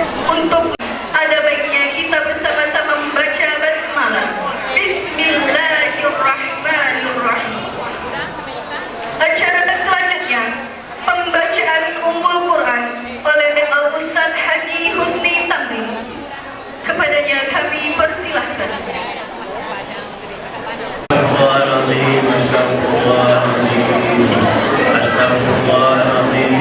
Untuk ada baiknya kita bersama-sama membaca basmalah. Bismillahirrahmanirrahim. Acara selanjutnya pembacaan Ummul Quran oleh Al-Ustaz Haji Husni Tamrin. Kepadanya kami persilahkan. Astagfirullahaladzim,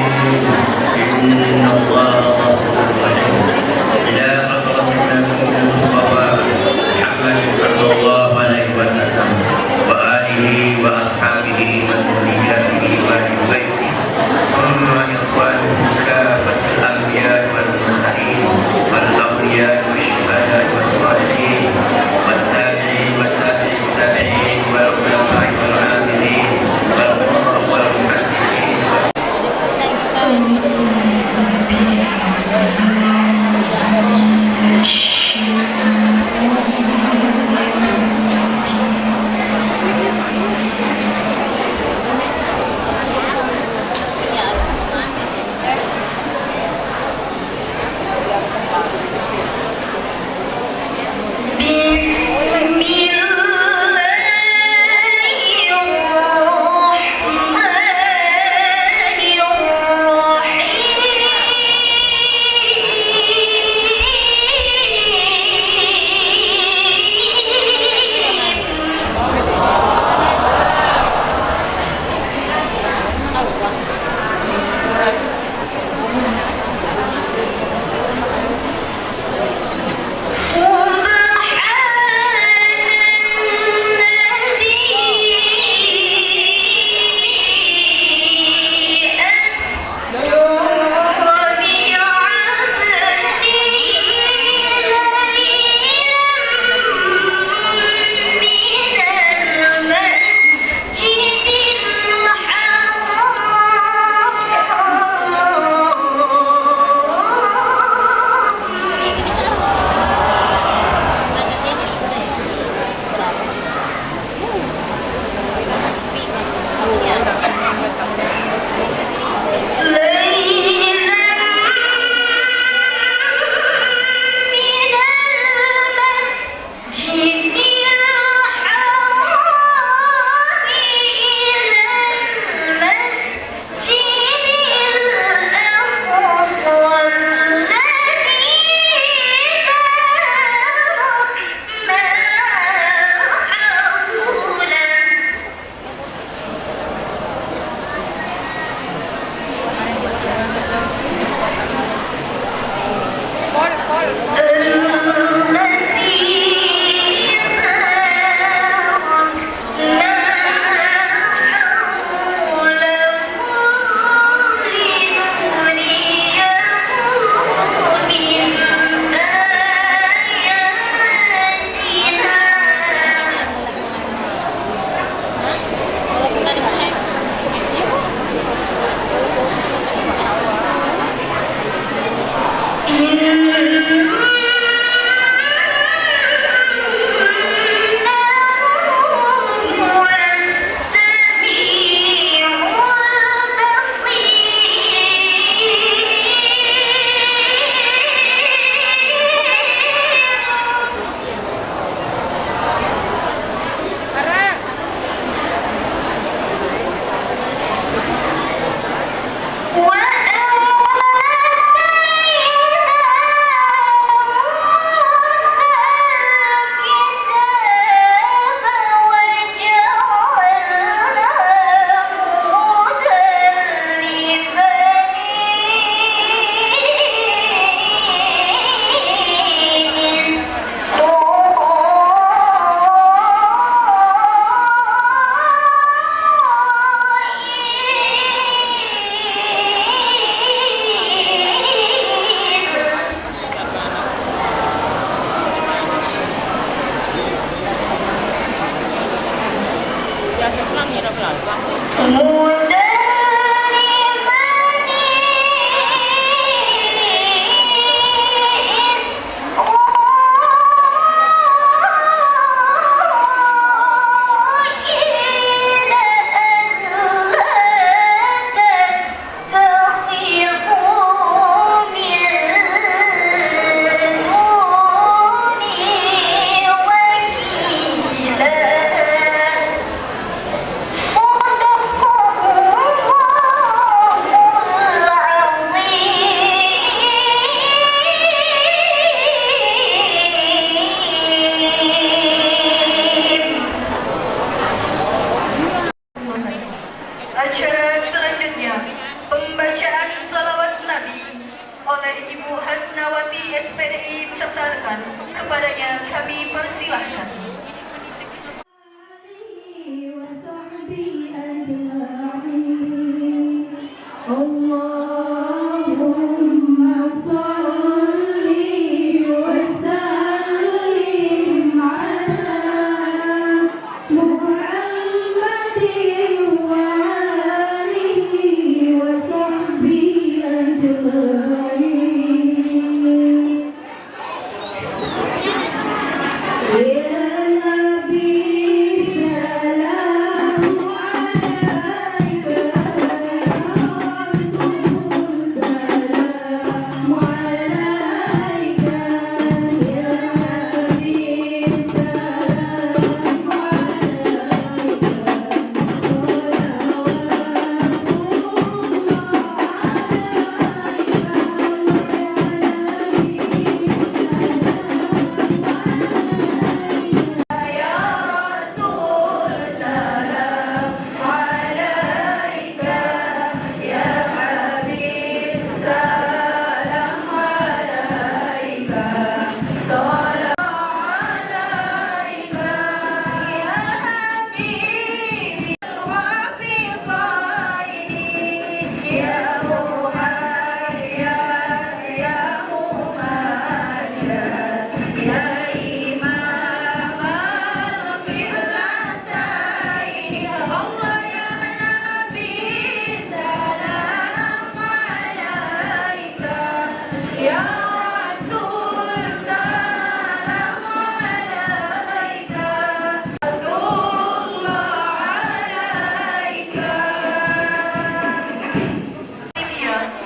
diikutsertakan, kepadanya kami persilahkan.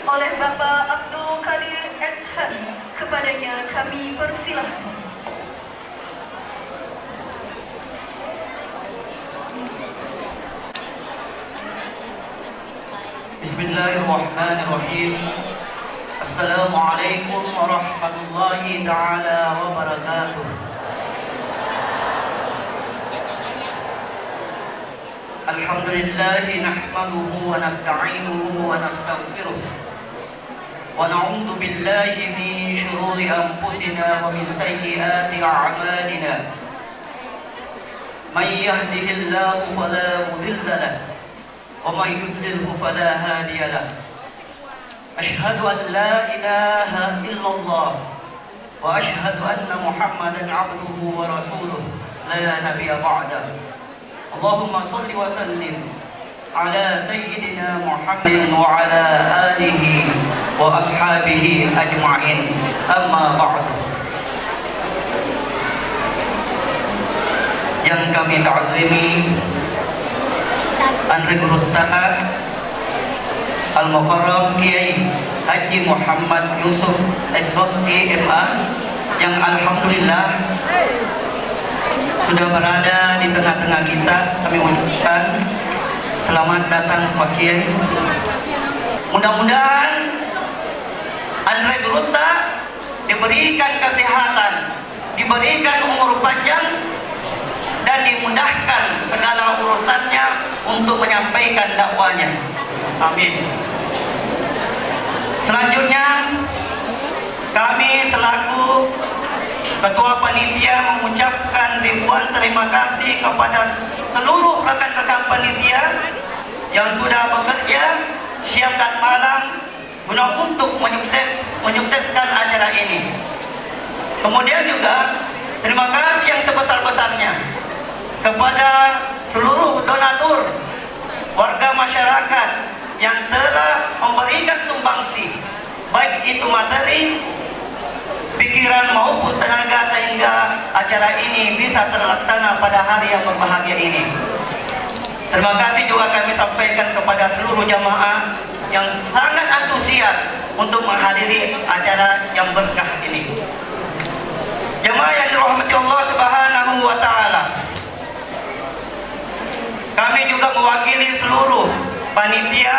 Oleh Bapak Abdul Qadir SH, kepadanya kami persilahkan. Bismillahirrahmanirrahim. Assalamualaikum warahmatullahi ta'ala wabarakatuh. Alhamdulillahi nahmaduhu wa nasta'inuhu wa nastaghfiruh. ونعوذ بالله من شرور أنفسنا ومن سيئات أعمالنا من يهده الله فلا مضل له ومن يضلله فلا هادي له أشهد أن لا إله إلا الله وأشهد أن محمدا عبده ورسوله لا نبي بعده اللهم صل وسلم على سيدنا محمد وعلى آله وأصحابه أجمعين أما بعد. Yang kami ta'zimi An-Rekrut Taat Al-Mukarram Kiai Haji Muhammad Yusuf SOSI MA yang alhamdulillah sudah berada di tengah-tengah kita. Kami mengucapkan selamat datang Pak Kiai. Mudah-mudahan An-Rekrut diberikan kesehatan, diberikan umur panjang, dan dimudahkan segala urusannya untuk menyampaikan dakwanya. Amin. Selanjutnya, kami selaku Ketua Panitia mengucapkan ribuan terima kasih kepada seluruh rekan-rekan panitia yang sudah bekerja siang dan malam guna untuk menyukseskan acara ini. Kemudian juga terima kasih yang sebesar-besarnya kepada seluruh donatur warga masyarakat yang telah memberikan sumbangsi, baik itu materi, pikiran maupun tenaga, sehingga acara ini bisa terlaksana pada hari yang berbahagia ini. Terima kasih juga kami sampaikan kepada seluruh jamaah yang sangat antusias untuk menghadiri acara yang berkah ini. Jamaah yang dirahmati Allah Subhanahu wa Ta'ala, kami juga mewakili seluruh panitia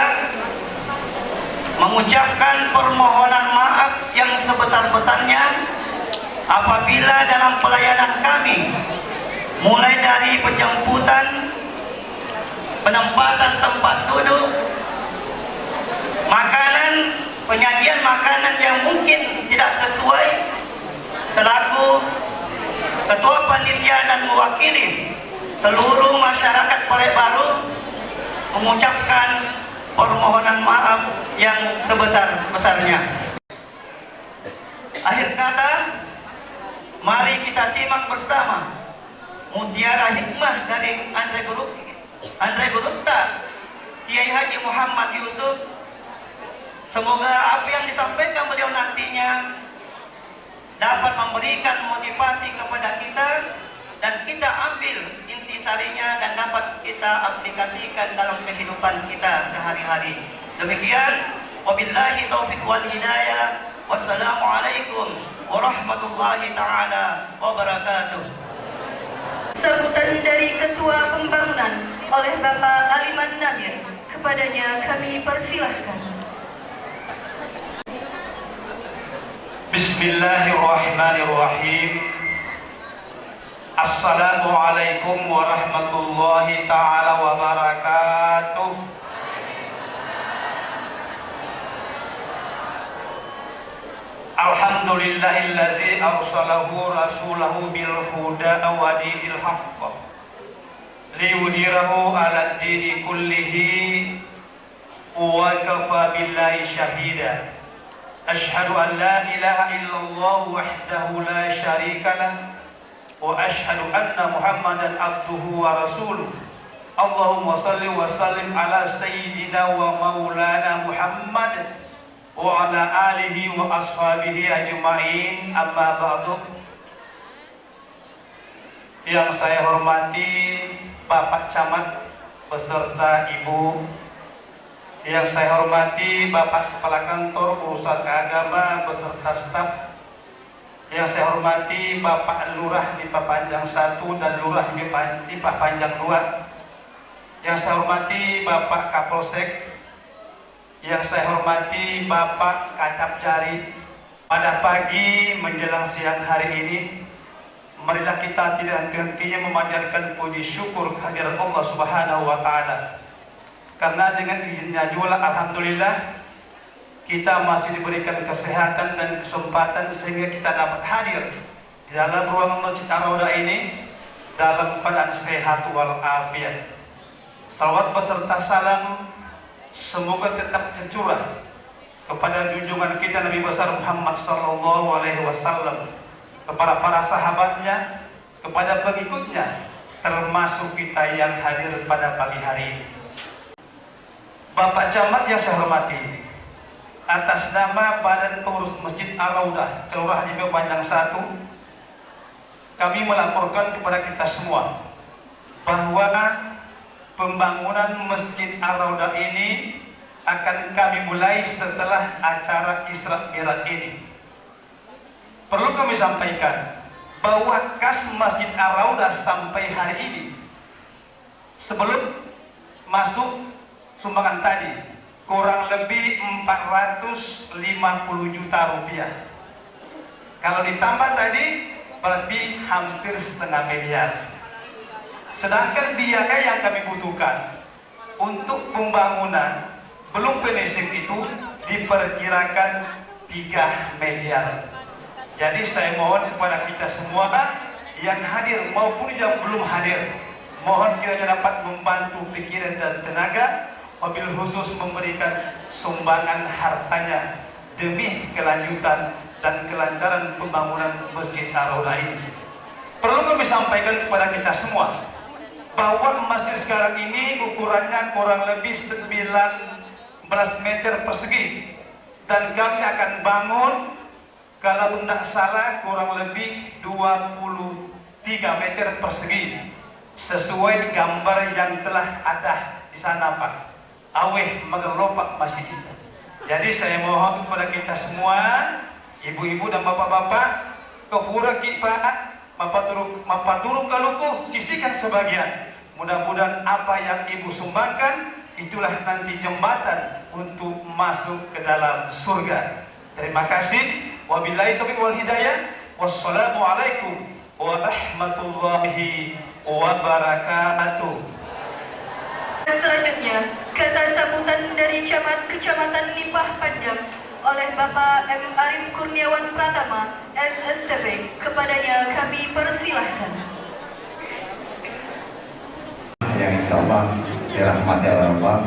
mengucapkan permohonan maaf yang sebesar-besarnya apabila dalam pelayanan kami, mulai dari penjemputan, penempatan tempat duduk, makanan, penyajian makanan yang mungkin tidak sesuai, dan mewakili seluruh masyarakat Parepbaru mengucapkan permohonan maaf yang sebesar-besarnya. Akhir kata, mari kita simak bersama mutiara hikmah dari Andre Gurutta, Kiai Haji Muhammad Yusuf. Semoga apa yang disampaikan beliau nantinya dapat memberikan motivasi kepada kita dan kita ambil intisarinya dan dapat kita aplikasikan dalam kehidupan kita sehari-hari. Demikian, wabillahi taufiq wal hidayah. Wassalamualaikum warahmatullahi taala wabarakatuh. Sambutan dari Ketua Pembangunan oleh Bapak Aliman Namir, kepadanya kami persilahkan. Bismillahirrahmanirrahim. Assalamualaikum warahmatullahi ta'ala wabarakatuh. Alhamdulillahillazi arsalahu rasulahu bil huda wa dinil haqq liyudhhirahu 'ala ad-dini kullihi wa kafa billahi shahida. Asyhadu an la ilaha illallah wahdahu la syarika lah wa asyhadu anna Muhammadan abduhu wa rasuluh. Allahumma salli wa sallim ala sayyidina wa maulana Muhammad wa ala alihi wa ashabihi ajma'in, amma ba'du. Yang saya hormati Bapak Camat beserta Ibu, yang saya hormati Bapak Kepala Kantor Urusan Keagama beserta staf, yang saya hormati Bapak Lurah di Papanjang 1 dan Lurah di Papanjang 2, yang saya hormati Bapak Kapolsek, yang saya hormati Bapak Kacap Jari. Pada pagi menjelang siang hari ini, marilah kita tidak henti-hentinya memanjatkan puji syukur kehadirat Allah Subhanahu wa Ta'ala. Karena dengan izinnya juga, alhamdulillah, kita masih diberikan kesehatan dan kesempatan sehingga kita dapat hadir di dalam ruangan Masjid Ar-Raudhah ini dalam keadaan sehat walafiat. Salawat beserta salam semoga tetap tercurah kepada junjungan kita Nabi besar Muhammad sallallahu alaihi wasallam, kepada para sahabatnya, kepada pengikutnya, termasuk kita yang hadir pada pagi hari ini. Bapak Camat yang saya hormati, atas nama Badan Pengurus Masjid Ar-Raudhah Kelurahan Jember Panjang 1, kami melaporkan kepada kita semua bahwa pembangunan Masjid Ar-Raudhah ini akan kami mulai setelah acara Isra Mi'raj ini. Perlu kami sampaikan bahwa kas Masjid Ar-Raudhah sampai hari ini, sebelum masuk sumbangan tadi, kurang lebih 450 juta rupiah. Kalau ditambah tadi berarti hampir setengah miliar. Sedangkan biaya yang kami butuhkan untuk pembangunan belum finishing itu diperkirakan 3 miliar. Jadi saya mohon kepada kita semua yang hadir maupun yang belum hadir, mohon kiranya dapat membantu pikiran dan tenaga, wabil khusus memberikan sumbangan hartanya demi kelanjutan dan kelancaran pembangunan Masjid Ar-Raudhah ini. Perlu kami sampaikan kepada kita semua bahwa masjid sekarang ini ukurannya kurang lebih 19 meter persegi, dan kami akan bangun, kalau tidak salah, kurang lebih 23 meter persegi sesuai gambar yang telah ada di sana, Pak. Aweh mengelopak masjid itu. Jadi saya mohon kepada kita semua, ibu-ibu dan bapak-bapak, kepura kita mapaturuk kaluku, sisihkan sebagian. Mudah-mudahan apa yang ibu sumbangkan itulah nanti jembatan untuk masuk ke dalam surga. Terima kasih. Wabillahi taufiq wal hidayah. Wassalamualaikum warahmatullahi wabarakatuh. Selanjutnya, kata sambutan dari Camat Kecamatan Lipah Panjang oleh Bapak M. Arif Kurniawan Pratama, SSTB, kepadanya kami persilahkan. Allah, dirahmati oleh Allah.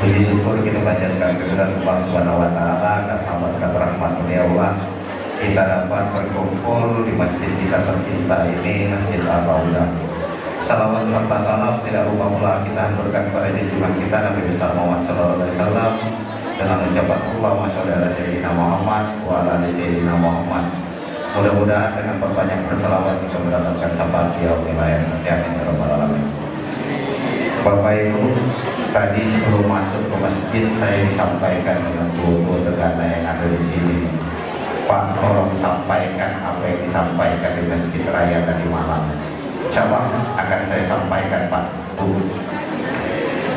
Puji syukur kita panjatkan kehadirat Allah Subhanahu wa taala karena berkat rahmat beliau Allah kita dapat berkumpul di masjid kita tercinta ini, Masjid Ar-Raudah. Salawat serta salam tidak lupa pula kita haturkan kepada junjungan kita Nabi besar Muhammad sallallahu alaihi wasallam dengan ucapan Allahumma sholli ala sayyidina Muhammad wa ala ali sayyidina Muhammad. Mudah-mudahan dengan perbanyak bersalawat kita mendapatkan syafaat di wilayah amin ya rabbal alamin. Bapak Ibu, tadi sebelum masuk ke masjid saya disampaikan dengan guru tegana yang ada di sini. Pak, tolong sampaikan apa yang disampaikan di Masjid Raya tadi malam. Insyaallah akan saya sampaikan, Pak. Bu.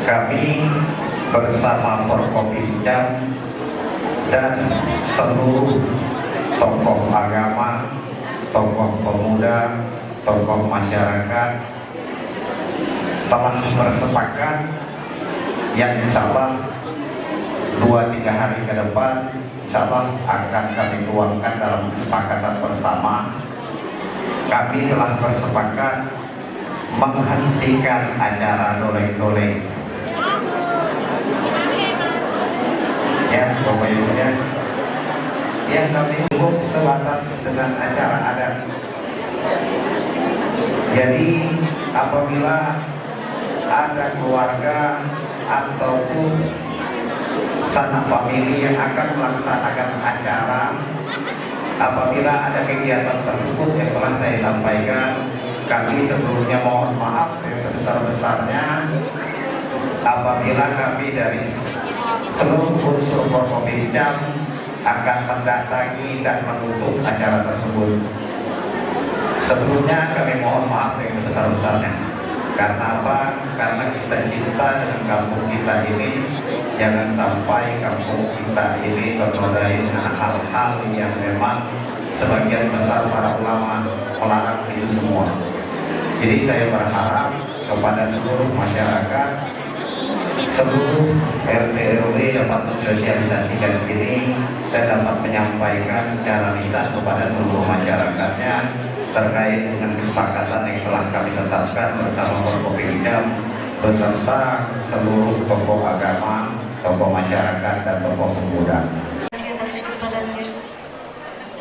Kami bersama Forkopimda dan seluruh tokoh agama, tokoh pemuda, tokoh masyarakat telah bersepakat yang insyaallah 2-3 hari ke depan insyaallah akan kami tuangkan dalam kesepakatan bersama. Kami telah bersepakat menghentikan acara doleng-doleng. Ya, Bapak Ibu ya. Yang kami cukup sebatas dengan acara adat. Jadi apabila ada keluarga ataupun sanak famili yang akan melaksanakan acara, apabila ada kegiatan tersebut yang telah saya sampaikan, kami sebelumnya mohon maaf yang sebesar-besarnya apabila kami dari seluruh unsur Forkopimda akan mendatangi dan menutup acara tersebut. Sebelumnya kami mohon maaf yang sebesar-besarnya. Karena apa? Karena kita cinta dengan kampung kita ini. Jangan sampai kampung kita ini ternodai dengan hal-hal yang memang sebagian besar para ulama melarang itu semua. Jadi saya berharap kepada seluruh masyarakat, seluruh RT RW dapat mensosialisasikan ini dan dapat menyampaikan secara lisan kepada seluruh masyarakatnya terkait dengan kesepakatan yang telah kami tetapkan bersama Forkopimda beserta seluruh tokoh agama, tokoh masyarakat dan tokoh pemuda.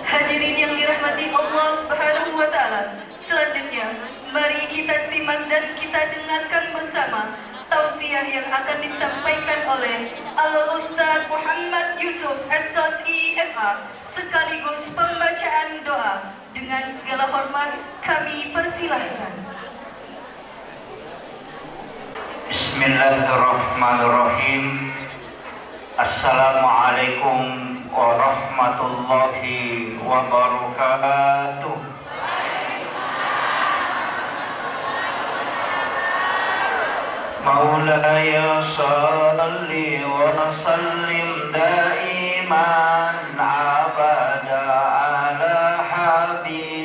Hadirin yang dirahmati Allah Subhanahu wa taala, selanjutnya mari kita simak dan kita dengarkan bersama tausiah yang akan disampaikan oleh Al-Ustaz Muhammad Yusuf SSI MA sekaligus pembacaan doa. Dengan segala hormat kami persilahkan. Bismillahirrahmanirrahim. Assalamualaikum warahmatullahi wabarakatuh. Maulaya salli wa sallim daiman abada ala habibika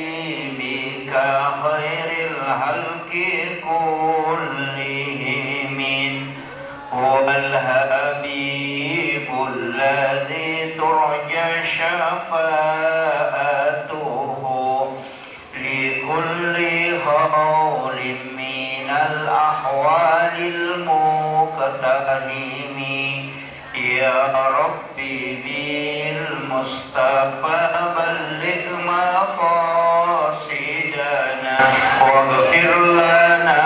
khairil halqi kullihim huwal habibul ladzi turja syafa'atuhu li kulli hawlin minal ahwalil muqtahimi ya rabbi bil mustafa balligh maqasidana waghfir lana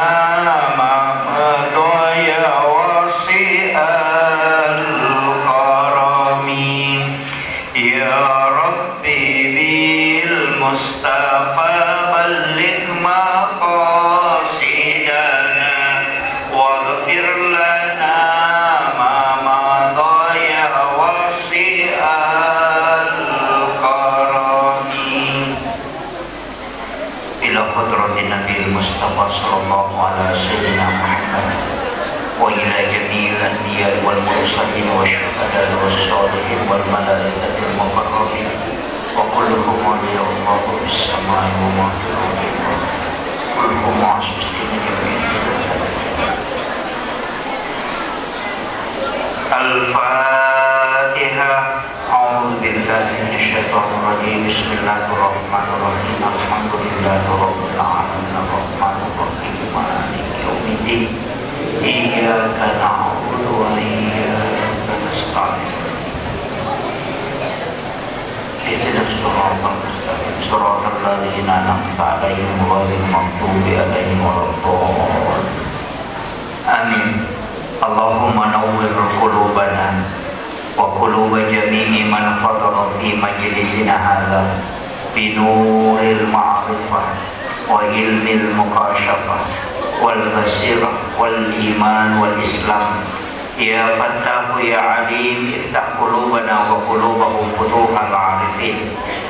ma madha ya wasi'al karami ya rabbi bil mustafa balligh maqasidana waghfir lana ma madha ya wasi'al karami ila hadratin Nabi Mustafa sallallahu alaihi wasallam wa ila jami'il anbiya wal mursalin wa syuhada was shalihin wal malaikatil muqarrabin wa kulluhum waliya Allah bis samai wa ma fil ardi kulluhum Al-Fatihah. A'udzu billahi minasyaitonir rajim. Bismillahirrahmanirrahim. Alhamdulillahirabbil alamin arrahmanir rahim maliki yaumiddin إياك نعبد وإياك نستعين اهدنا الصراط المستقيم صراط الذين أنعمت عليهم غير المغضوب عليهم ولا الضالين آمين اللهم نور قلوبنا وقلوب جميع من حضر في مجلسنا هذا بنور المعرفة وعلم المكاشفة والبصيرة والإيمان والإسلام يا فتاح يا عليم افتح قلوبنا وقلوبهم فتوح العارفين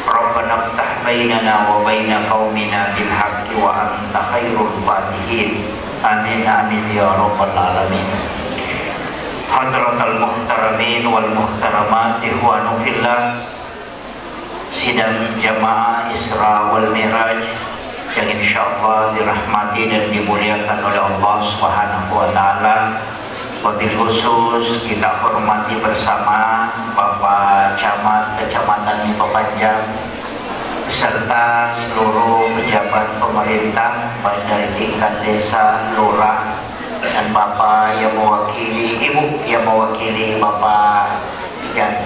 ربنا افتح بيننا وبين قومنا بالحق وأنت خير الفاتحين آمين آمين يا رب العالمين. Hadratal muhtaramin wal muhtaramat ikhwanu fillah, sidang jamaah Isra wal Mi'raj yang insyaallah dirahmati dan dimuliakan oleh Allah Subhanahu wa taala. Wabil khusus kita hormati bersama Bapak Camat Kecamatan Pepanjang beserta seluruh pejabat pemerintah baik tingkat desa, lurah, dan Bapak yang mewakili, Ibu yang mewakili Bapak Jan,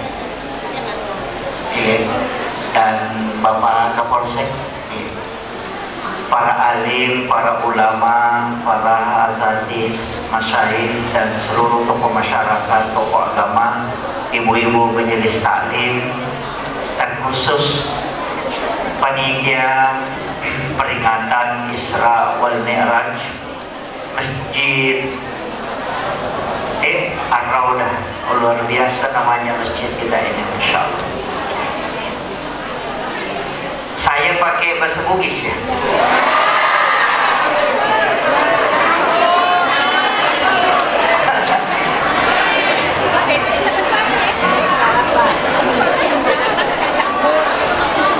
dan Bapak Kapolsek, para alim, para ulama, para azatis, masyayikh, dan seluruh tokoh masyarakat, tokoh agama, ibu-ibu majelis taklim, dan khusus panitia peringatan Isra wal Mi'raj Masjid Ar-Raudah. Luar biasa namanya masjid kita ini, Masya Allah. Saya pakai bahasa Bugis ya.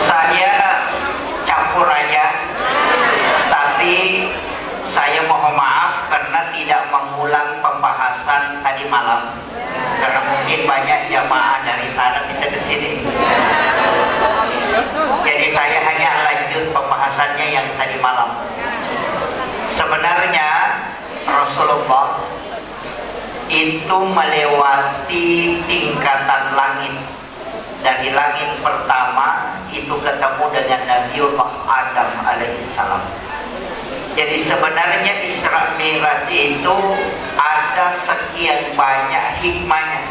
Saya campur aja, tapi saya mohon maaf karena tidak mengulang pembahasan tadi malam karena mungkin banyak jamaah dari sana kita ke sini. Jadi saya hanya lanjut pembahasannya yang tadi malam. Sebenarnya Rasulullah itu melewati tingkatan langit. Dari langit pertama itu ketemu dengan Nabiullah Adam alaihissalam. Jadi sebenarnya Isra Mi'raj itu ada sekian banyak hikmahnya.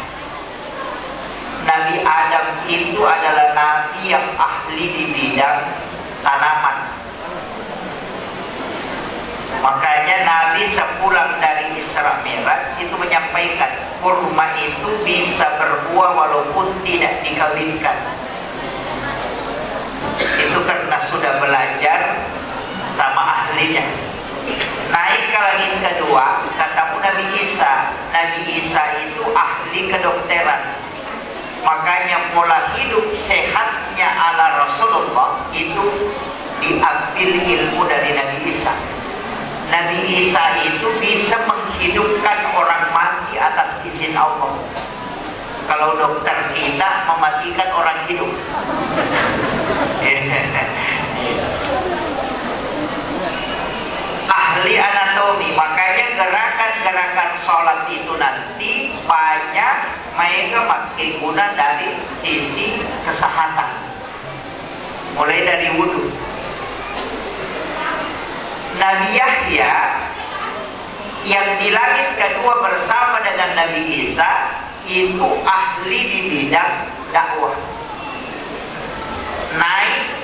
Nabi Adam itu adalah nabi yang ahli di bidang tanaman. Makanya Nabi sepulang dari Isra Mi'raj itu menyampaikan kurma itu bisa berbuah walaupun tidak dikawinkan. Itu karena sudah belajar sama ahlinya. Naik ke langit kedua, ketemu Nabi Isa. Nabi Isa itu ahli kedokteran. Makanya pola hidup sehatnya ala Rasulullah itu diambil ilmu dari Nabi Isa. Nabi Isa itu bisa menghidupkan orang mati atas izin Allah. Kalau dokter kita mematikan orang hidup. Ahli anatomi, makanya gerakan-gerakan sholat itu nanti banyak mereka pakai guna dari sisi kesehatan, mulai dari wudhu. Nabi Yahya yang di langit kedua bersama dengan Nabi Isa itu ahli di bidang dakwah. Naik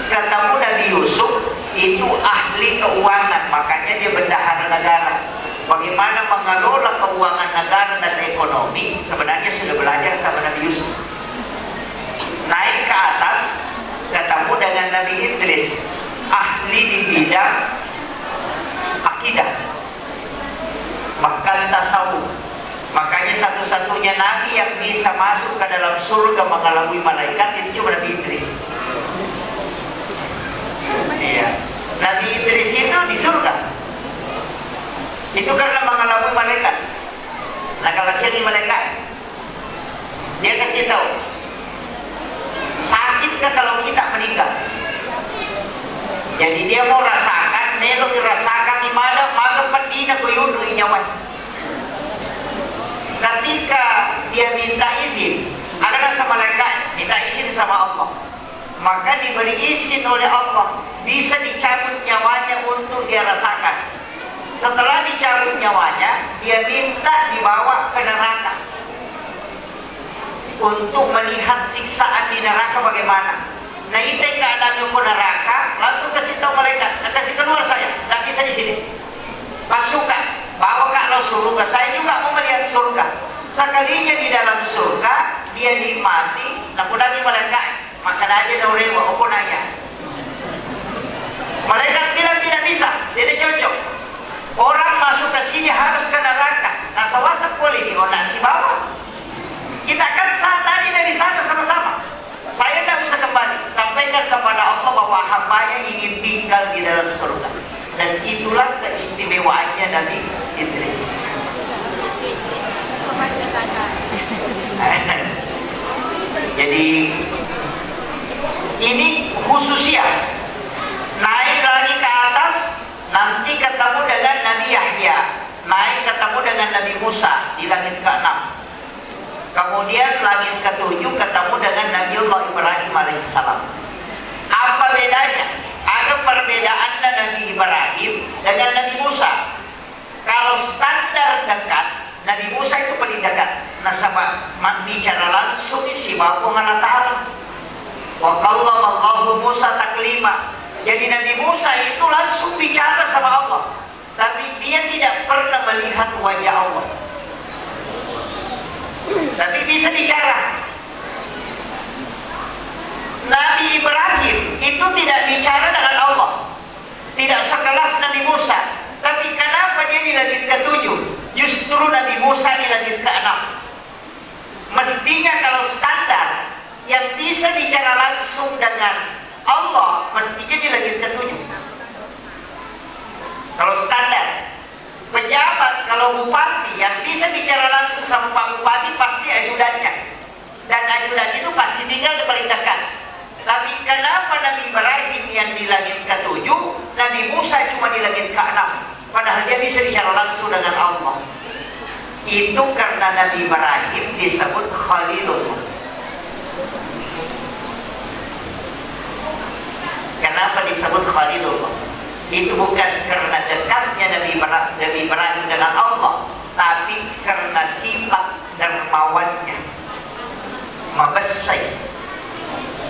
ketemu Nabi Yusuf itu ahli keuangan, makanya dia bendahara negara. Bagaimana mengelola keuangan negara dan ekonomi sebenarnya sudah belajar sama Nabi Yusuf. Naik ke atas ketemu dengan Nabi Idris, ahli di bidang akidah, bahkan tasawuf. Makanya satu-satunya nabi yang bisa masuk ke dalam surga mengalami malaikat itu Nabi Idris. Iya, Nabi Idris itu di surga. Itu karena mengalami malaikat. Nah kalau sini malaikat, dia kasih tahu, sakitkah kalau kita meninggal? Jadi dia mau rasakan, dia dirasakan di mana? Malam Madinah maka diberi izin oleh Allah, bisa dicabut nyawanya untuk dia rasakan. Setelah dicabut nyawanya, dia minta dibawa ke neraka untuk melihat siksaan di neraka bagaimana. Nah, itu keadaannya ke neraka, langsung kasih tahu malaikat, kasih keluar saya, tidak bisa di sini. Masukkan, bawa ke Allah surga. Saya juga mau melihat surga. Sekalinya di dalam surga, dia nikmati, namun malaikat, makan aja daurewa, aku nanya. Malaikat bilang tidak bisa, tidak cocok. Orang masuk ke sini harus ke neraka. Nah, sawasa boleh di nasi bawah. Kita kan saat tadi dari sana sama-sama. Saya tidak bisa kembali. Sampaikan kepada Allah bahwa hambanya ingin tinggal di dalam surga. Dan itulah keistimewaannya Nabi Idris. Jadi ini khususnya. Naik lagi ke atas, nanti ketemu dengan Nabi Yahya. Naik ketemu dengan Nabi Musa di langit ke-6. Kemudian langit ke-7 ketemu dengan Nabiullah Ibrahim alaihissalam. Apa bedanya? Ada perbedaan Nabi Ibrahim dengan Nabi Musa. Kalau standar dekat, Nabi Musa itu paling dekat. Nasabah bicara langsung isi bahwa Allah Ta'ala. Wa kallamallahu Musa taklima. Jadi Nabi Musa itu langsung bicara sama Allah, tapi dia tidak pernah melihat wajah Allah. Tapi bisa bicara. Nabi Ibrahim itu tidak bicara dengan Allah, tidak sekelas Nabi Musa. Tapi kenapa dia di langit ke-7? Justru Nabi Musa di langit ke-6. Mestinya kalau standar yang bisa bicara langsung dengan Allah, mestinya di langit ke-7. Kalau standar pejabat, kalau bupati yang bisa bicara langsung sama Pak Bupati pasti ajudannya, dan ajudan itu pasti tinggal di paling dekat. Tapi kenapa Nabi Ibrahim yang di langit ke-7, Nabi Musa cuma di langit ke-6, padahal dia bisa bicara langsung dengan Allah? Itu karena Nabi Ibrahim disebut Khalilullah. Kenapa disebut Khalilullah? Itu bukan karena dekatnya Nabi Ibrahim dengan Allah, tapi karena sifat dermawannya, mabasai.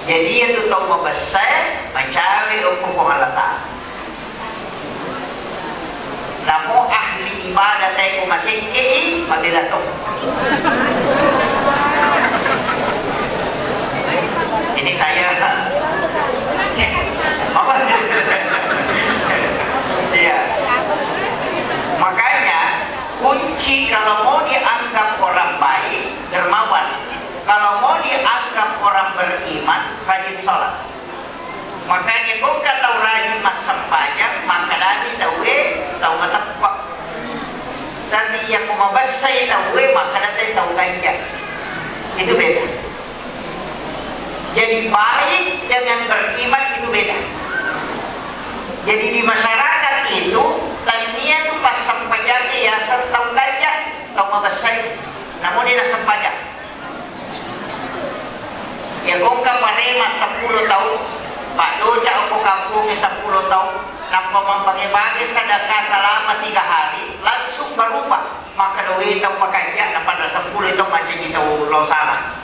Jadi itu tahu mabasai, mencari hukum Allah Ta'ala. Namun ahli ibadah taiku masih kei mabilatung. Ini saya apa? Iya. Makanya kunci kalau mau dianggap orang baik, dermawan. Kalau mau dianggap orang beriman, rajin sholat. Makanya kau kata rajin masam pajak, maka nanti tahu matapok. Tapi yang memabasai tahu, maka nanti tahu ganjak. Itu beda. Jadi baik dengan beriman itu beda. Jadi di masyarakat itu tania itu pas sampajak ya tahu ganjak, tahu memabasai. Namun dia sampajak. Ya kau kaparema 10 tahun, Pak Doja aku kampungnya 10 tahun, nampak membagi-bagi sedekah selama 3 hari, langsung berubah. Maka duit itu pakai ya, pada 10 itu macam kita ulang salah.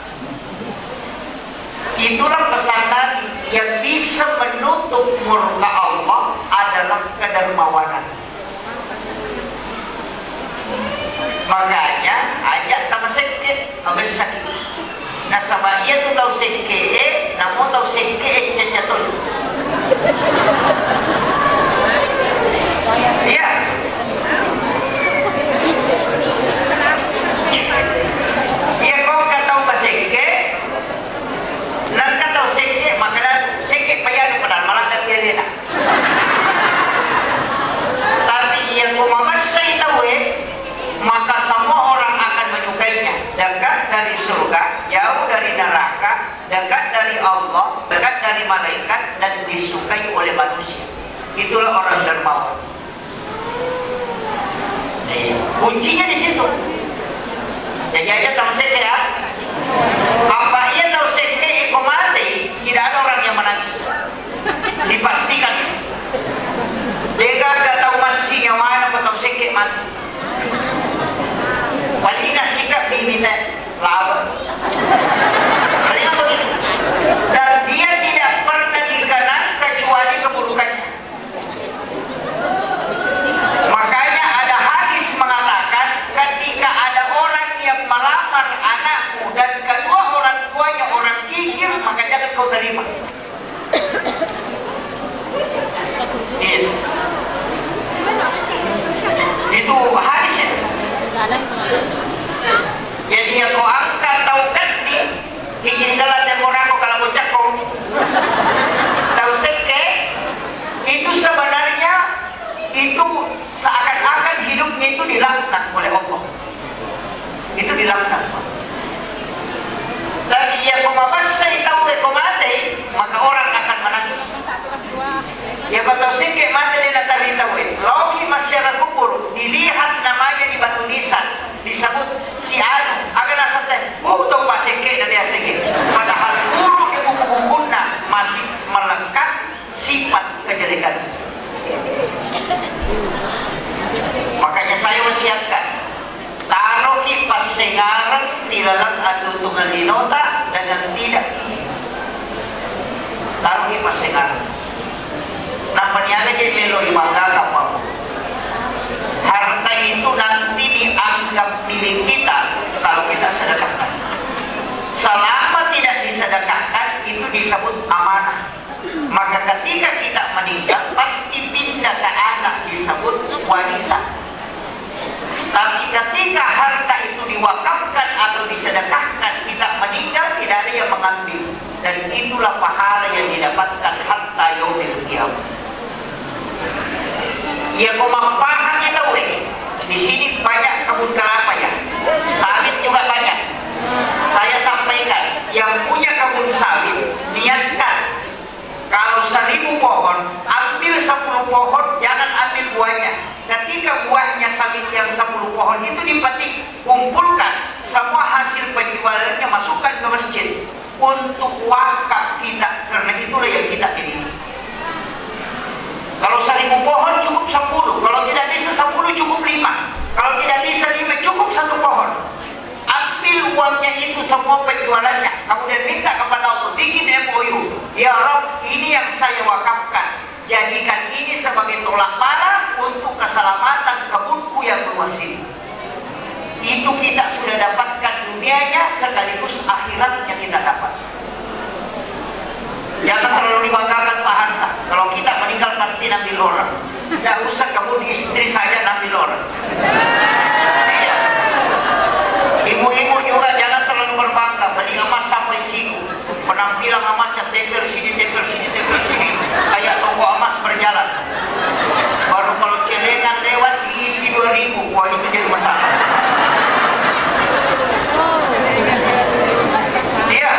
Itulah pesan Nabi, yang bisa menutup murka Allah adalah kedermawanan. Makanya ayat tamasik habis sakit. Nah sama ia tu tahu sekee, namun tahu sekee jatuh. Iya. Ia kau kata tahu sekee, nan kata tahu sekee, maka sekee payah padahal malah tak dia nak. Tapi ia kau mamasai tahu maka semua orang akan menyukainya. Dekat dari surga, jauh dari neraka, dekat dari Allah, dekat dari malaikat, dan disukai oleh manusia. Itulah orang dermawan. Kuncinya di situ. Jadi aja tahu sekali ya. Apa ia tahu sekali mati? Tidak ada orang yang dilaknat. Lagi yang kumabasay tahu kumate, maka orang akan menangis. Ya betul sikit mata dia nak tahu lagi masyarakat kubur dilihat namanya di batu nisan disebut si anu akan asal utang pasike dan dia sikit. Padahal guru di buku-bukunya masih melekat sifat kejelekan. Makanya saya wasiatkan taruh kipas sengarang di dalam adutungan dinota dengan tidak taruh kipas sengarang. Namanya jadi melo ibanggakan Pak. Harta itu nanti dianggap milik kita kalau kita sedekahkan. Selama tidak disedekahkan itu disebut amanah. Maka ketika kita meninggal pasti pindah ke anak disebut warisan. Tapi ketika harta itu diwakafkan atau disedekahkan kita meninggal tidak ada yang mengambil. Dan itulah pahala yang didapatkan hatta yaumil qiyamah. Ya paham ya tahu di sini banyak kebun kelapa ya, sawit juga banyak. Saya sampaikan yang punya kebun sawit niatkan kalau 1000 pohon ambil 10 pohon jangan ambil buahnya. Ketika buahnya sawit yang 10 pohon itu dipetik, kumpulkan semua hasil penjualannya masukkan ke masjid untuk wakaf kita, karena itulah yang kita ini. Kalau 1000 pohon cukup 10, kalau tidak bisa 10 cukup 5, kalau tidak bisa 5 cukup 1 pohon. Ambil uangnya itu semua penjualannya, kemudian minta kepada Allah, bikin MOU. Ya Rabb, ini yang saya wakafkan, jadikan ini sebagai tolak bala untuk keselamatan kebunku yang luas ini. Itu kita sudah dapatkan dunianya sekaligus akhiratnya kita dapat. Jangan terlalu dibanggakan Pak Hanta. Kalau kita meninggal pasti ambil orang. Tidak usah kebun istri saja ambil orang. Iya. Ibu-ibu juga jangan terlalu berbangga. Beli emas sampai siku. Penampilan emasnya teker sini, teker sini, teker sini. Kayak toko emas berjalan. Baru kalau celengan lewat diisi 2000. Wah itu jadi masalah. Iya.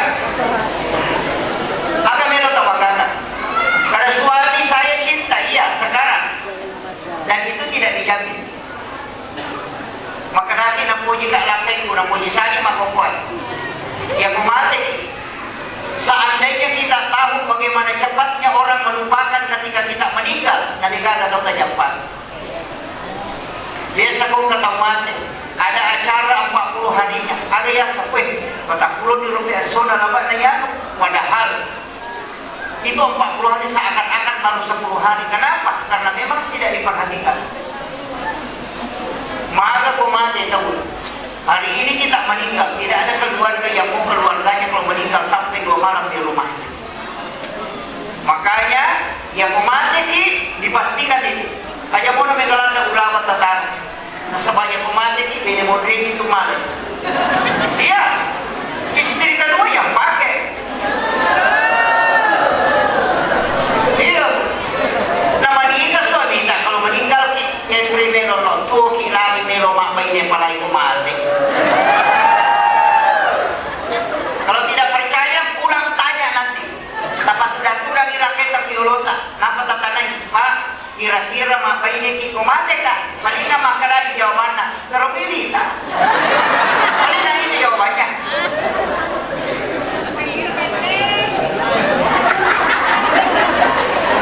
Karena suami saya cinta, iya sekarang, dan itu tidak dijamin. Maka nanti nampuji kak lakai ku nampuji sani makokoy. Ya kumati. Seandainya kita tahu bagaimana cepatnya orang melupakan ketika kita meninggal, nanti kagak tahu cepat. Biasa kau ketahuan ada acara 40 harinya, ada ya sampai 40 di rumah saudara namanya, padahal itu 40 hari seakan-akan baru 10 hari. Kenapa? Karena memang tidak diperhatikan. Maka pemati tahu hari ini kita meninggal, tidak ada keluarga yang mau keluarganya kalau meninggal sampai 2 malam di rumahnya. Makanya yang pemati dipastikan itu hanya mau mengalami ulama tetangga. Nah, sebanyak pemati ini modern itu malam. Dia istri kedua yang pakai. Iya. Nama dia suami tak kalau meninggal yang primero no tuh kilami melo mak bayi palai kumate. Kalau tidak percaya pulang tanya nanti. Dapat sudah kurang iraket tapi ulota. Napa tatanai Pak? Kira-kira mak bayi ki kumate kah? Malina maka lagi jawabannya. Kalau pilih tak? Malina ini jawabannya.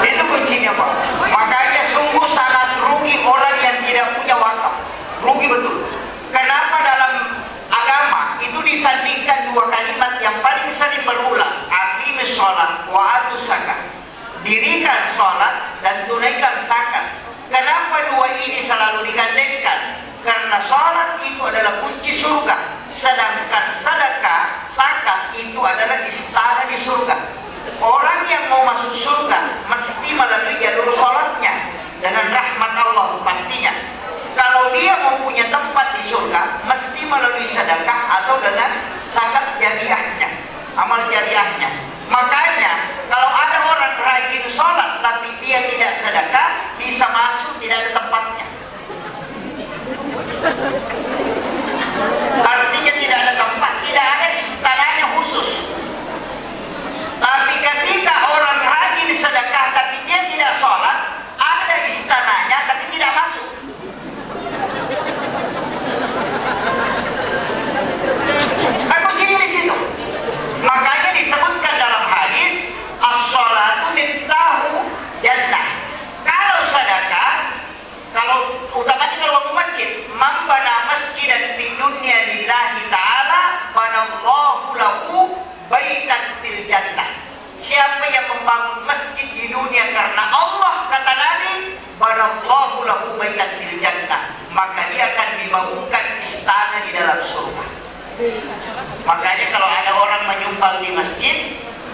Itu kuncinya Pak. Makanya sungguh sangat rugi orang yang tidak punya wakaf. Rugi betul. Kenapa dalam agama itu disandingkan 2 kalimat yang paling sering berulang? Aqimis sholat wa atus zakat. Dirikan sholat dan tunaikan zakat. Kenapa 2 ini selalu digandengkan? Karena sholat itu adalah kunci surga, sedangkan sedekah, zakat itu adalah istana di surga. Orang yang mau masuk surga mesti melalui jalur sholatnya dengan rahmat Allah pastinya. Kalau dia mau punya tempat di surga mesti melalui sedekah atau dengan zakat jariahnya, amal jariahnya. Makanya kalau ada orang rajin sholat tapi dia tidak sedekah, bisa masuk tidak ada tempatnya. Artinya menyumbang di masjid,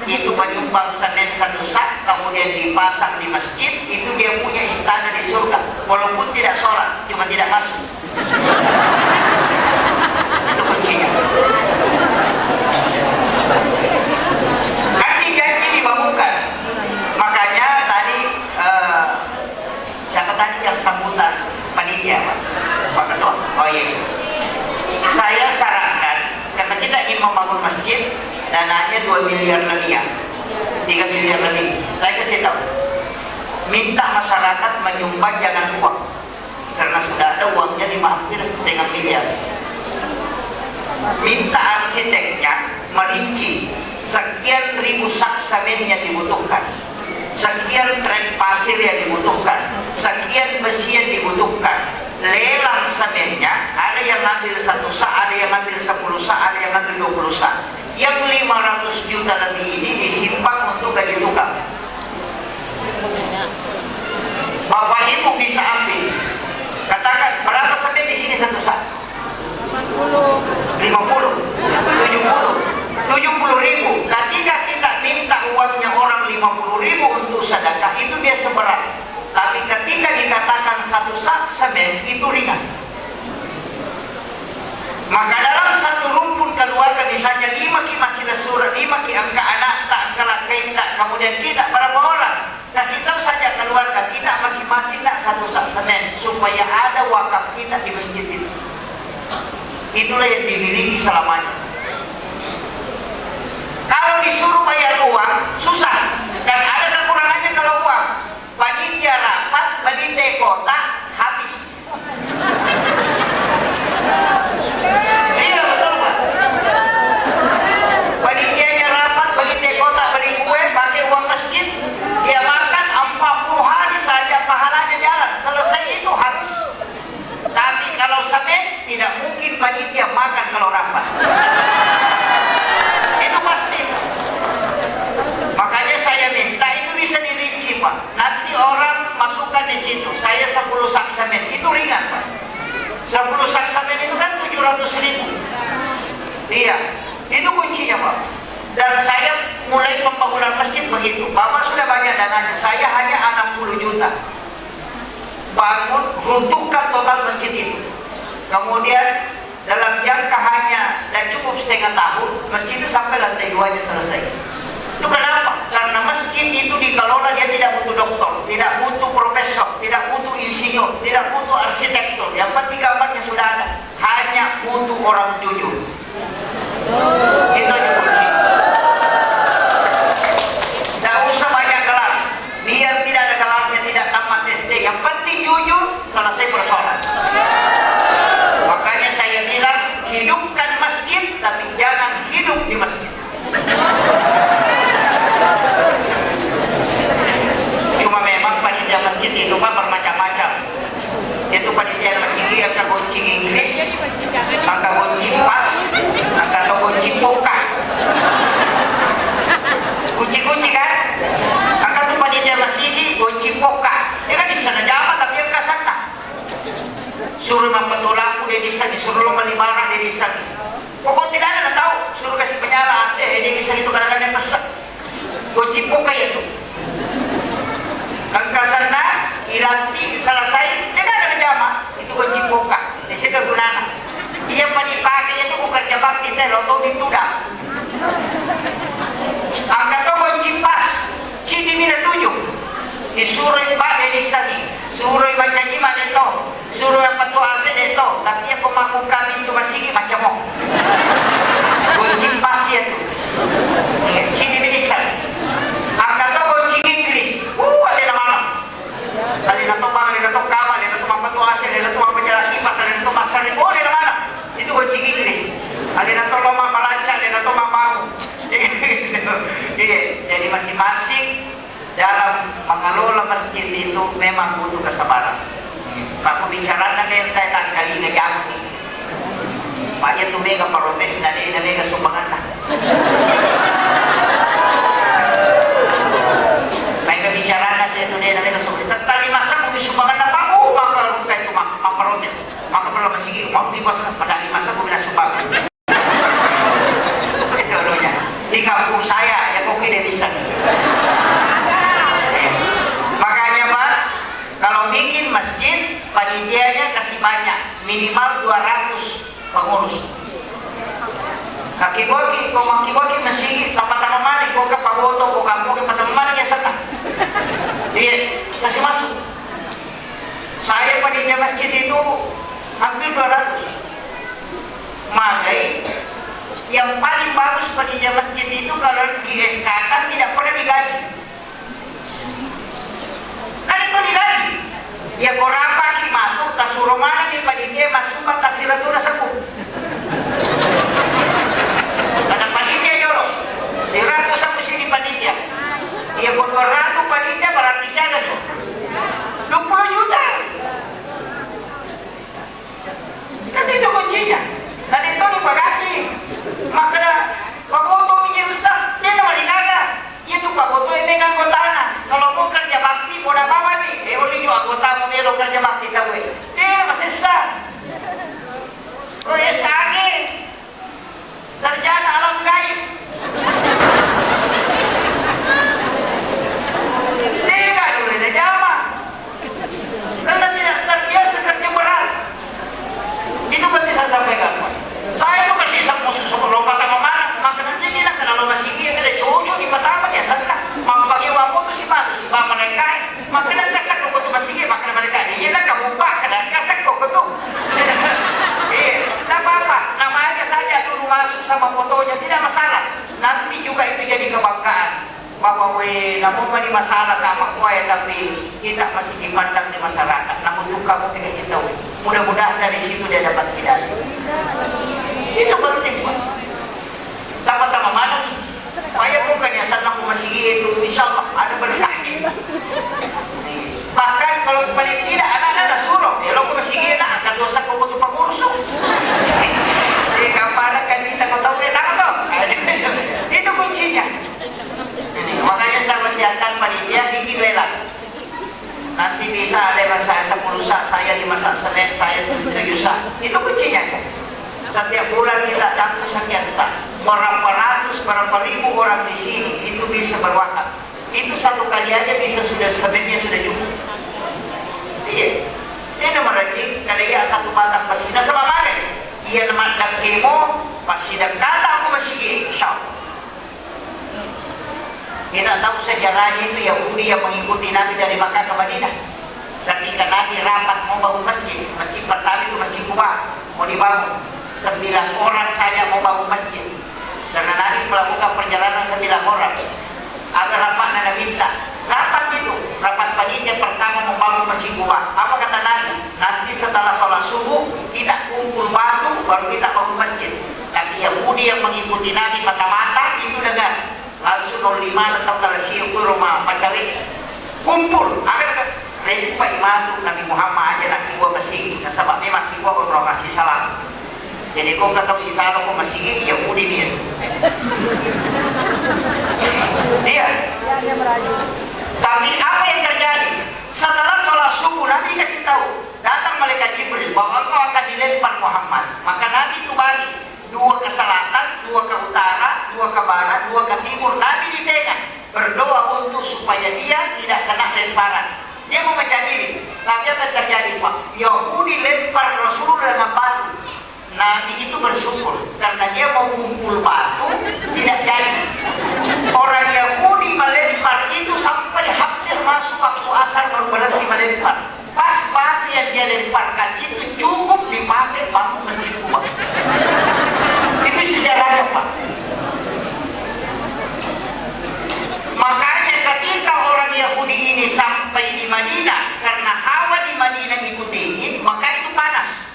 itu menyumbang semen satu sak, kemudian dipasang di masjid, itu dia punya istana di surga, walaupun tidak sholat, cuma tidak masuk. Itu kuncinya. Kan dijanji dibangunkan. Makanya tadi siapa tadi yang sambutan panitia, Pak Ketua? Oh iya. Saya sarankan, karena kita ingin membangun masjid, dananya 2 miliar lebih, 3 miliar lebih. Saya kasih tahu, minta masyarakat menyumbang jangan uang, karena sudah ada uangnya hampir 1,5 miliar. Minta arsiteknya merinci sekian ribu sak semen yang dibutuhkan, sekian trek pasir yang dibutuhkan, sekian besi yang dibutuhkan. Lelang semennya, ada yang ngambil 1 sak, ada yang ngambil 10 sak, ada yang ngambil 20 sak. Yang 500 juta lebih ini disimpan untuk gaji tukang. Bapak Ibu bisa ambil. Katakan berapa semen di sini 1 sak? 50, 70 ribu. Ketika kita minta uangnya orang 50 ribu untuk sedekah, itu dia seberat. Tapi ketika dikatakan 1 sak semen, itu ringan. Maka dalam satu rumpun keluarga, misalnya 5 ki masih surah, 5 ki angka anak, tak angka lakai, tak, kemudian kita berapa orang? Kasih tahu saja keluarga kita masing-masing tak 1 sak semen, supaya ada wakaf kita di masjid itu. Itulah yang dimiliki selamanya. Kalau disuruh bayar uang, susah. Dan ada kekurangannya kalau uang. Panitia rapat, panitia kota, habis. Iya, betul Pak. Panitianya rapat, panitia kota beli kue, pakai uang masjid, dia makan 40 hari saja pahalanya jalan. Selesai itu habis. Tapi kalau semen, tidak mungkin panitia makan kalau rapat. Itu pasti. Makanya saya minta itu bisa dirinci Pak. Nanti orang masukkan di situ. Saya 10 sak semen, itu ringan Pak. 10 sak semen itu kan 700 ribu. Iya, itu kuncinya Pak. Dan saya mulai pembangunan masjid begitu. Bapak sudah banyak dananya. Saya hanya 60 juta. Bangun, runtuhkan total masjid itu. Kemudian dalam jangka hanya dan cukup setengah tahun, masjid itu sampai lantai 2-nya selesai. Itu kenapa? Karena masjid itu dikelola, dia tidak butuh dokter, tidak butuh profesor, tidak butuh insinyur, tidak butuh arsitektur. Yang penting gambarnya sudah ada. Hanya butuh orang jujur. Itu aja kunci. Tidak usah banyak gelar. Biar tidak ada gelarnya, tidak tamat SD. Yang penting jujur, selesai persoalan. Makanya saya bilang, hidupkan masjid, tapi jangan hidup di masjid. Cuma memang panitia masjid itu Pak bermacam-macam. Itu panitia masjid angka goncing Inggris, angka goncing pas, angka goncing buka. Kunci-kunci kan? Angka tuh panitia masjid goncing buka. Dia kan di sana jamaah tapi yang ke sana. Suruh mempetulang dia di sana, suruh melimara dia di sana. Pokok tidak ada tahu, suruh kasih penyala AC, dia di sana itu kadang-kadang pesat. Goncing buka itu. Angka sana, ilanti, selesai, dia kan ada jamaah. Itu goncing buka. Di sini kegunaan. Dia dipakai itu bukan jabak kita, lontong itu dah. Angka tu goncing pas, sini mina 7. Disuruh Pak dari sini, suruh baca jima itu, suruh yang patu AC itu, tapi yang pemangku kami itu masih macam mau. Goncing pas dia tu, sini mina sini. Angka tu goncing Inggris, ada nama. Ada nama bang, ada nama kawan, ada nama patu AC, ada nama penjalan kipas, ada nama masal, ada nama. Itu goncing Inggris. Ada nama loma balanca, ada nama baru. Jadi masing-masing dalam mengelola masjid itu memang butuh kesabaran. Aku bicarakan yang saya kali ngejam. Banyak tuh mega protes dan ini mega sumbangan lah. Mereka bicarakan saya tuh dia mega sumbangan. Tadi masa aku disumbangan apa? Maka bukan itu mak protes. Maka belum masih mau dikuasai pada masa aku bilang sumbangan. Itu dulunya. 3 minimal 200 pengurus. Kaki-kaki, kau maki-kaki masih lama-lama mari, kau ke pagoto, kau kampung ke mana ya sana. Dia masih masuk. Saya panitia masjid itu hampir 200. Magai yang paling bagus panitia masjid itu kalau di SK kan tidak pernah digaji. Kan itu digaji. Ya korang pagi masuk, kasuruh mana nih panitia masuk, kasih ratu sebut. Ada panitia jorok, si ratu sama sini panitia. Dia buat ratu panitia berarti siapa nih? 20 juta. Kan itu kuncinya. Dan itu dipagati. Maka Pak Boto punya ustaz, dia nama dikaga. Itu Pak Boto ini anggota anak. Kalau mau kerja bakti, mau bawa nih. Oli juga anggota mau melo kerja bakti tahu. Dia masih sah. Oh ya sage. Sarjana alam gaib. Dia kan dulu dia jama. Karena tidak terbiasa kerja berat. Itu berarti saya sampaikan. Saya itu kasih sepuluh lomba sama mana, maka nanti kita kena lomba sini, ada cowok di pertama dia sana. Mampu bagi waktu tu si batu, si bapa mereka, maka nak kasak kau tu masih maka mereka dia nak kamu pak, kadang kasak kau tu. Tak apa, nama aja saja dulu masuk sama fotonya tidak masalah. Nanti juga itu jadi kebanggaan. Bahwa namun ada masalah sama kuai tapi kita masih dipandang di masyarakat. Namun juga kamu dikasih tahu. Mudah-mudahan dari situ dia dapat hidayah. Itu penting Pak. Sama-sama mana nih? Supaya bukan ya senang masih itu. Insya Allah ada berkahnya. Bahkan kalau paling tidak anak-anak suruh. Kalau masih gila akan dosa kau butuh pengurus. Jadi kapan kan kita kau tahu dia tak tahu. Itu kuncinya. Makanya saya persiapkan panitia tinggi lelang. Nanti bisa ada yang saya 10 sak, saya 5 sak Senin, saya 7 sak. Itu kuncinya. Setiap bulan kita campur sekian sak. Berapa ratus, berapa ribu orang di sini itu bisa berwakaf. Itu satu kali aja bisa sudah sebenarnya sudah cukup. Iya. Ini nomor lagi kalau ia satu batang pasti dah sama mana? Ia nama dan kemo pasti dah kata aku masih insyaallah. Kita tahu sejarahnya itu Yahudi yang mengikuti Nabi dari Makkah ke Madinah. Ketika Nabi rapat mau bangun masjid, masjid pertama itu masjid Quba mau dibangun. 9 orang saja mau bangun masjid. Karena Nabi melakukan perjalanan 9 orang. Ada rapat Nabi minta. Rapat itu, rapat panitia pertama membangun masjid Quba. Apa kata Nabi? Nanti setelah sholat subuh kita kumpul batu baru kita bangun masjid. Tapi Yahudi yang mengikuti Nabi mata-mata itu dengar. Langsung 05 atau kalasiyo ke rumah Pacari kumpul agar lepas imam Nabi Muhammad aja nak buat masjid sebab memang kita orang kasih salam. Jadi kau kata si salam kau masjid Yahudi dia. Tapi apa yang terjadi setelah sholat subuh Nabi kasih tahu datang malaikat Jibril bahwa kau akan dilempar Muhammad. Maka Nabi itu bagi 2 ke selatan, 2 ke utara, 2 ke barat, 2 ke timur. Nabi di tengah berdoa untuk supaya dia tidak kena lemparan. Dia memecah diri. Tapi apa terjadi Pak? Yahudi lempar Rasulullah dengan batu. Nabi itu bersyukur karena dia mau kumpul batu tidak jadi. Orang Yahudi melempar itu sampai hampir masuk waktu asar baru berhenti melempar. Pas batu yang dia lemparkan itu cukup dipakai batu masjid Quba. Itu sejarahnya Pak. Makanya ketika orang Yahudi ini sampai di Madinah, karena hawa di Madinah ikut dingin, maka itu panas.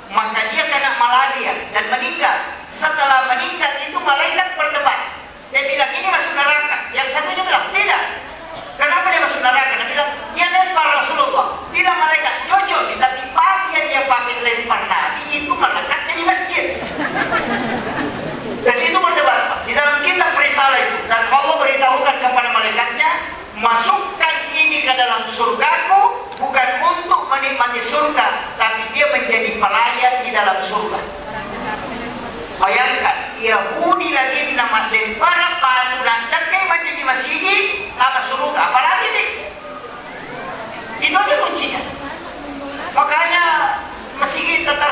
Maka dia kena malaria dan meninggal. Setelah meninggal itu malaikat berdebat. Dia bilang ini masuk neraka. Yang satunya bilang tidak. Kenapa dia masuk neraka? Dia bilang dia lempar Rasulullah. Bilang malaikat jujur, tapi pakaian dia pakai lempar Nabi itu melekatnya di masjid. Dan itu berdebat Pak. Di dalam kitab risalah itu dan Allah beritahukan kepada malaikatnya, masukkan ini ke dalam surgaku bukan untuk menikmati surga, tapi dia menjadi pelayan di dalam surga. Bayangkan, Yahudi lagi nama lempar batu dan dekai menjadi masjid nama surga. Apalagi nih? Itu aja kuncinya. Makanya masjid tetap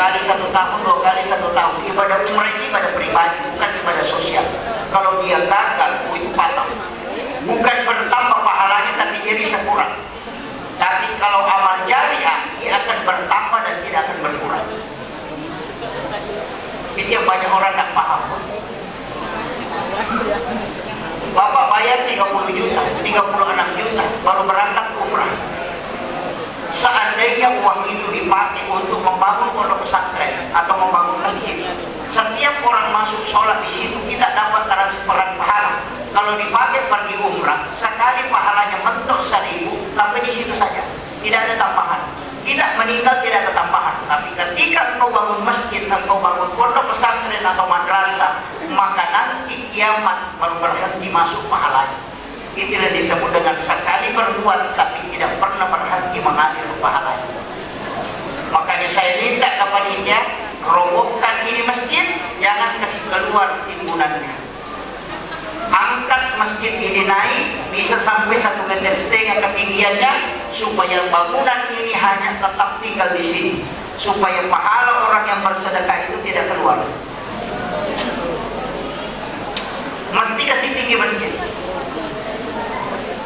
kali 1 tahun, 2 kali 1 tahun. Ibadah umrah ini ibadah pribadi, bukan ibadah sosial. Kalau dia gagal, itu patah. Bukan bertambah pahalanya, tapi dia bisa kurang. Tapi kalau amal jariah, dia akan bertambah dan tidak akan berkurang. Itu yang banyak orang tak paham. Bapak bayar 30 juta, 36 juta, baru berangkat umrah. Seandainya uang itu dipakai untuk membangun pondok pesantren atau membangun masjid, setiap orang masuk sholat di situ tidak dapat transferan pahala. Kalau dipakai pergi umrah, sekali pahalanya mentok 1000 sampai di situ saja, tidak ada tambahan. Tidak meninggal, tidak ada tambahan. Tapi ketika engkau bangun masjid, engkau bangun pondok pesantren atau madrasah, maka nanti kiamat baru berhenti masuk pahalanya. Itulah disebut dengan sekali berbuat tapi tidak pernah berhenti mengalir pahalanya. Makanya saya minta kepada India, robohkan ini masjid, jangan kasih keluar timbunannya. Angkat masjid ini naik, bisa sampai 1,5 meter ketinggiannya, supaya bangunan ini hanya tetap tinggal di sini, supaya pahala orang yang bersedekah itu tidak keluar. Mesti kasih tinggi masjid,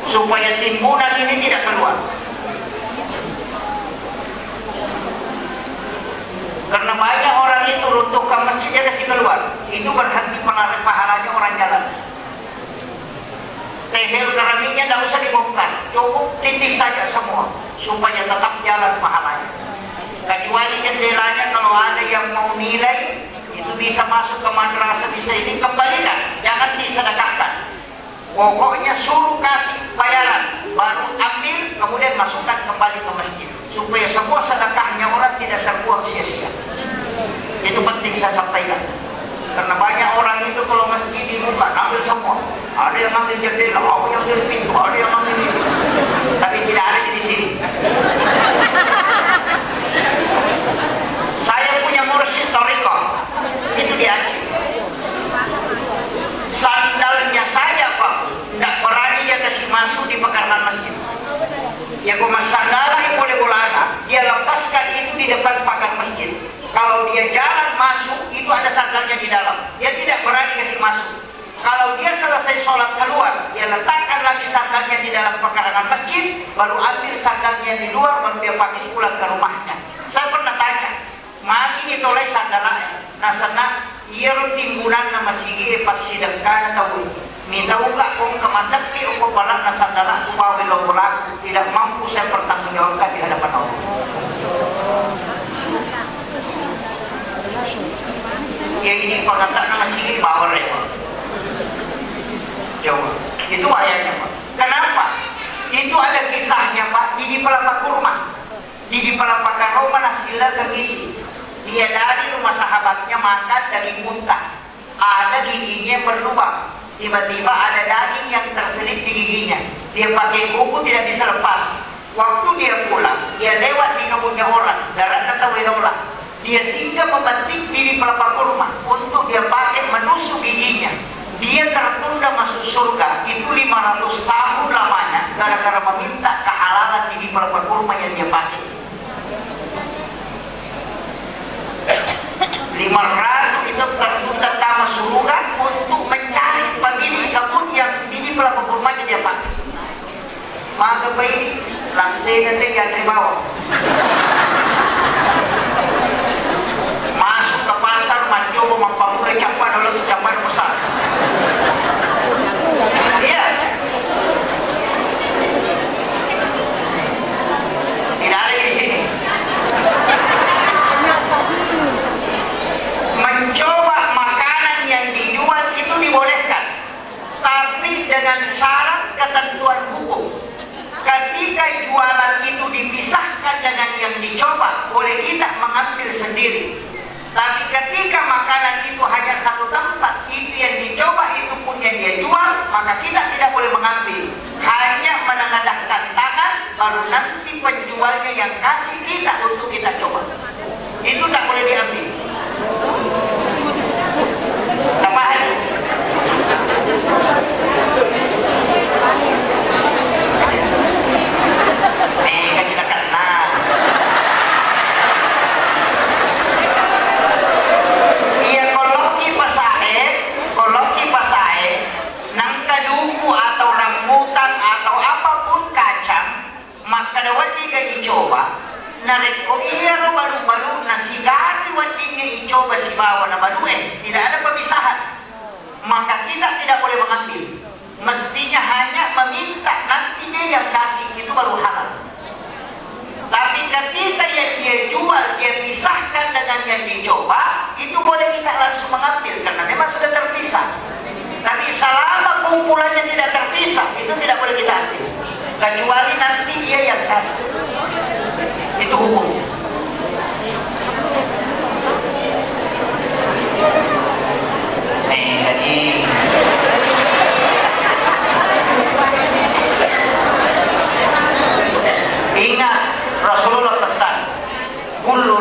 supaya timbunan ini tidak keluar. Karena banyak orang itu runtuhkan masjidnya kasih keluar, itu berhenti pahalanya orang jalan. Tehel keramiknya tidak usah dibongkar, cukup titis saja semua supaya tetap jalan pahalanya. Kecuali jendelanya kalau ada yang mau nilai itu bisa masuk ke madrasah, bisa ini kembalikan, jangan disedekahkan. Pokoknya suruh kasih bayaran, baru ambil kemudian masukkan kembali ke masjid supaya semua sedekahnya orang tidak terbuang sia-sia. Itu penting saya sampaikan. Karena banyak orang itu kalau masjid dibuka ambil semua. Ada yang ambil jendela, ada yang ambil pintu, ada yang ambil itu. Tapi tidak ada di sini. Saya punya mursyid thariqah, itu di Aceh. Sandalnya saya Pak, tidak berani dia kasih masuk di pekarangan masjid. Ya kok sandalnya yang boleh bolana, dia lepaskan itu di depan pagar masjid. Kalau dia jalan masuk, itu ada sandalnya di dalam. Dia tidak berani kasih masuk. Kalau dia selesai sholat keluar, dia letakkan lagi sandalnya di dalam pekarangan masjid, baru ambil sandalnya di luar, baru dia pakai pulang ke rumahnya. Saya pernah tanya, magi ditoleh sandalnya. Nah sana, ia timbunan nama sige pas sidangkan tahu. Minta uga kong kemandak di uko balak na sandalan upawi lombolak, tidak mampu saya pertanggungjawabkan di hadapan Allah. Ya ini pengantar nama sige power ya Pak. Jauh. Itu ayatnya Pak. Kenapa? Itu ada kisahnya Pak. Di pelapa kurma, di pelapa karoma nasila kemisi. Dia dari rumah sahabatnya makan daging muntah, ada giginya berlubang. Tiba-tiba ada daging yang terselip di giginya. Dia pakai kuku tidak bisa lepas. Waktu dia pulang, dia lewat di kebunnya orang, darat atau widola. Dia singgah memetik di pelapa kurma untuk dia pakai menusuk giginya. Dia tertunda masuk surga itu 500 tahun lamanya gara-gara meminta kehalalan di pelapa kurma yang dia pakai. 500 itu tertunda sama surga untuk mencari pemilik kebun yang di pelapa kurmanya dia pakai. Maka baik lasena yang dari bawah masuk ke pasar mencoba membangun capai dalam capai besar. Iya. Tidak ada di sini. Mencoba makanan yang dijual itu dibolehkan, tapi dengan syarat ketentuan hukum. Ketika jualan itu dipisahkan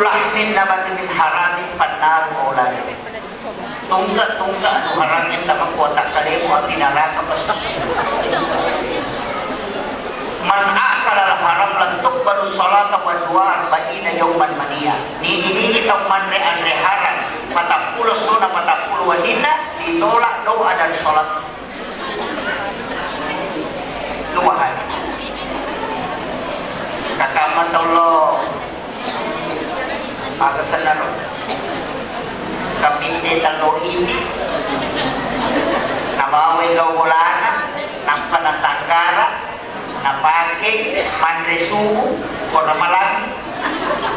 lahmin nabati min haramin pannaru maulana. Tunggak-tunggak anu harangin takang kotak kalemu ang tinaraka pastos. Man akala al haram lan tuqbalu salata wa du'a arba'ina yawman mania. Ni tau man re haram 40 sunah 40 wadina ditolak doa dan salat. Dua hari. Kakaman Allah agak senar kami di talo ini nabawe gawulana nampa na sangkara napake mandre suhu kona malaki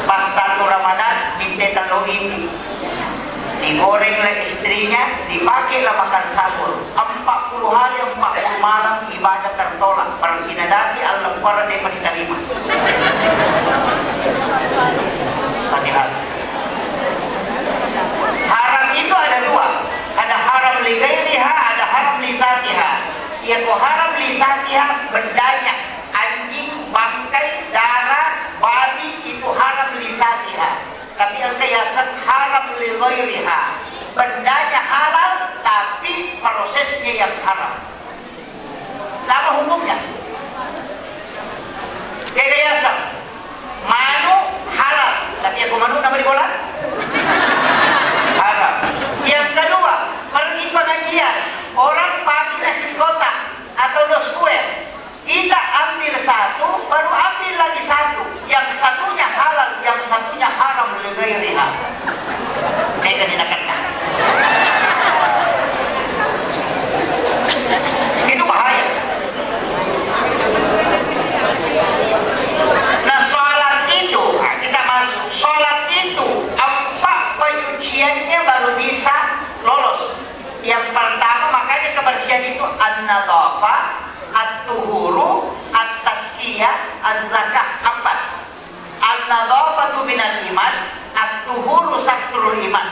pas 1 Ramadan di talo ini digoreng lah istrinya dipakai lah makan sahur 40 hari 40 malam ibadah tertolak para sinadati Allah para dia diterima. Hati-hati. Haram itu ada dua, ada haram li ghairiha, ada haram li zatiha. Yaitu haram li zatiha bendanya, anjing, bangkai, darah, babi itu haram li zatiha. Tapi al-qiyasan haram li ghairiha. Bendanya halal tapi prosesnya yang haram. Sama hukumnya. Qiyasan manu halal, tapi aku manu nama di bola haram. Yang kedua, pergi pengajian, orang pakai nasi kotak atau dos kue, kita ambil satu, baru ambil lagi satu, yang satunya halal, yang satunya haram li ghairiha. Mereka tindakan. Itu bahaya. Nah, sholat itu, kita masuk. Sholat itu, apa penyuciannya baru bisa lolos. Yang pertama, makanya kebersihan itu an-nadhafah, at-tuhuru, at-tazkiyah, az-zakah. 4. An-nadhafatu minal iman, at-tuhuru satrul iman.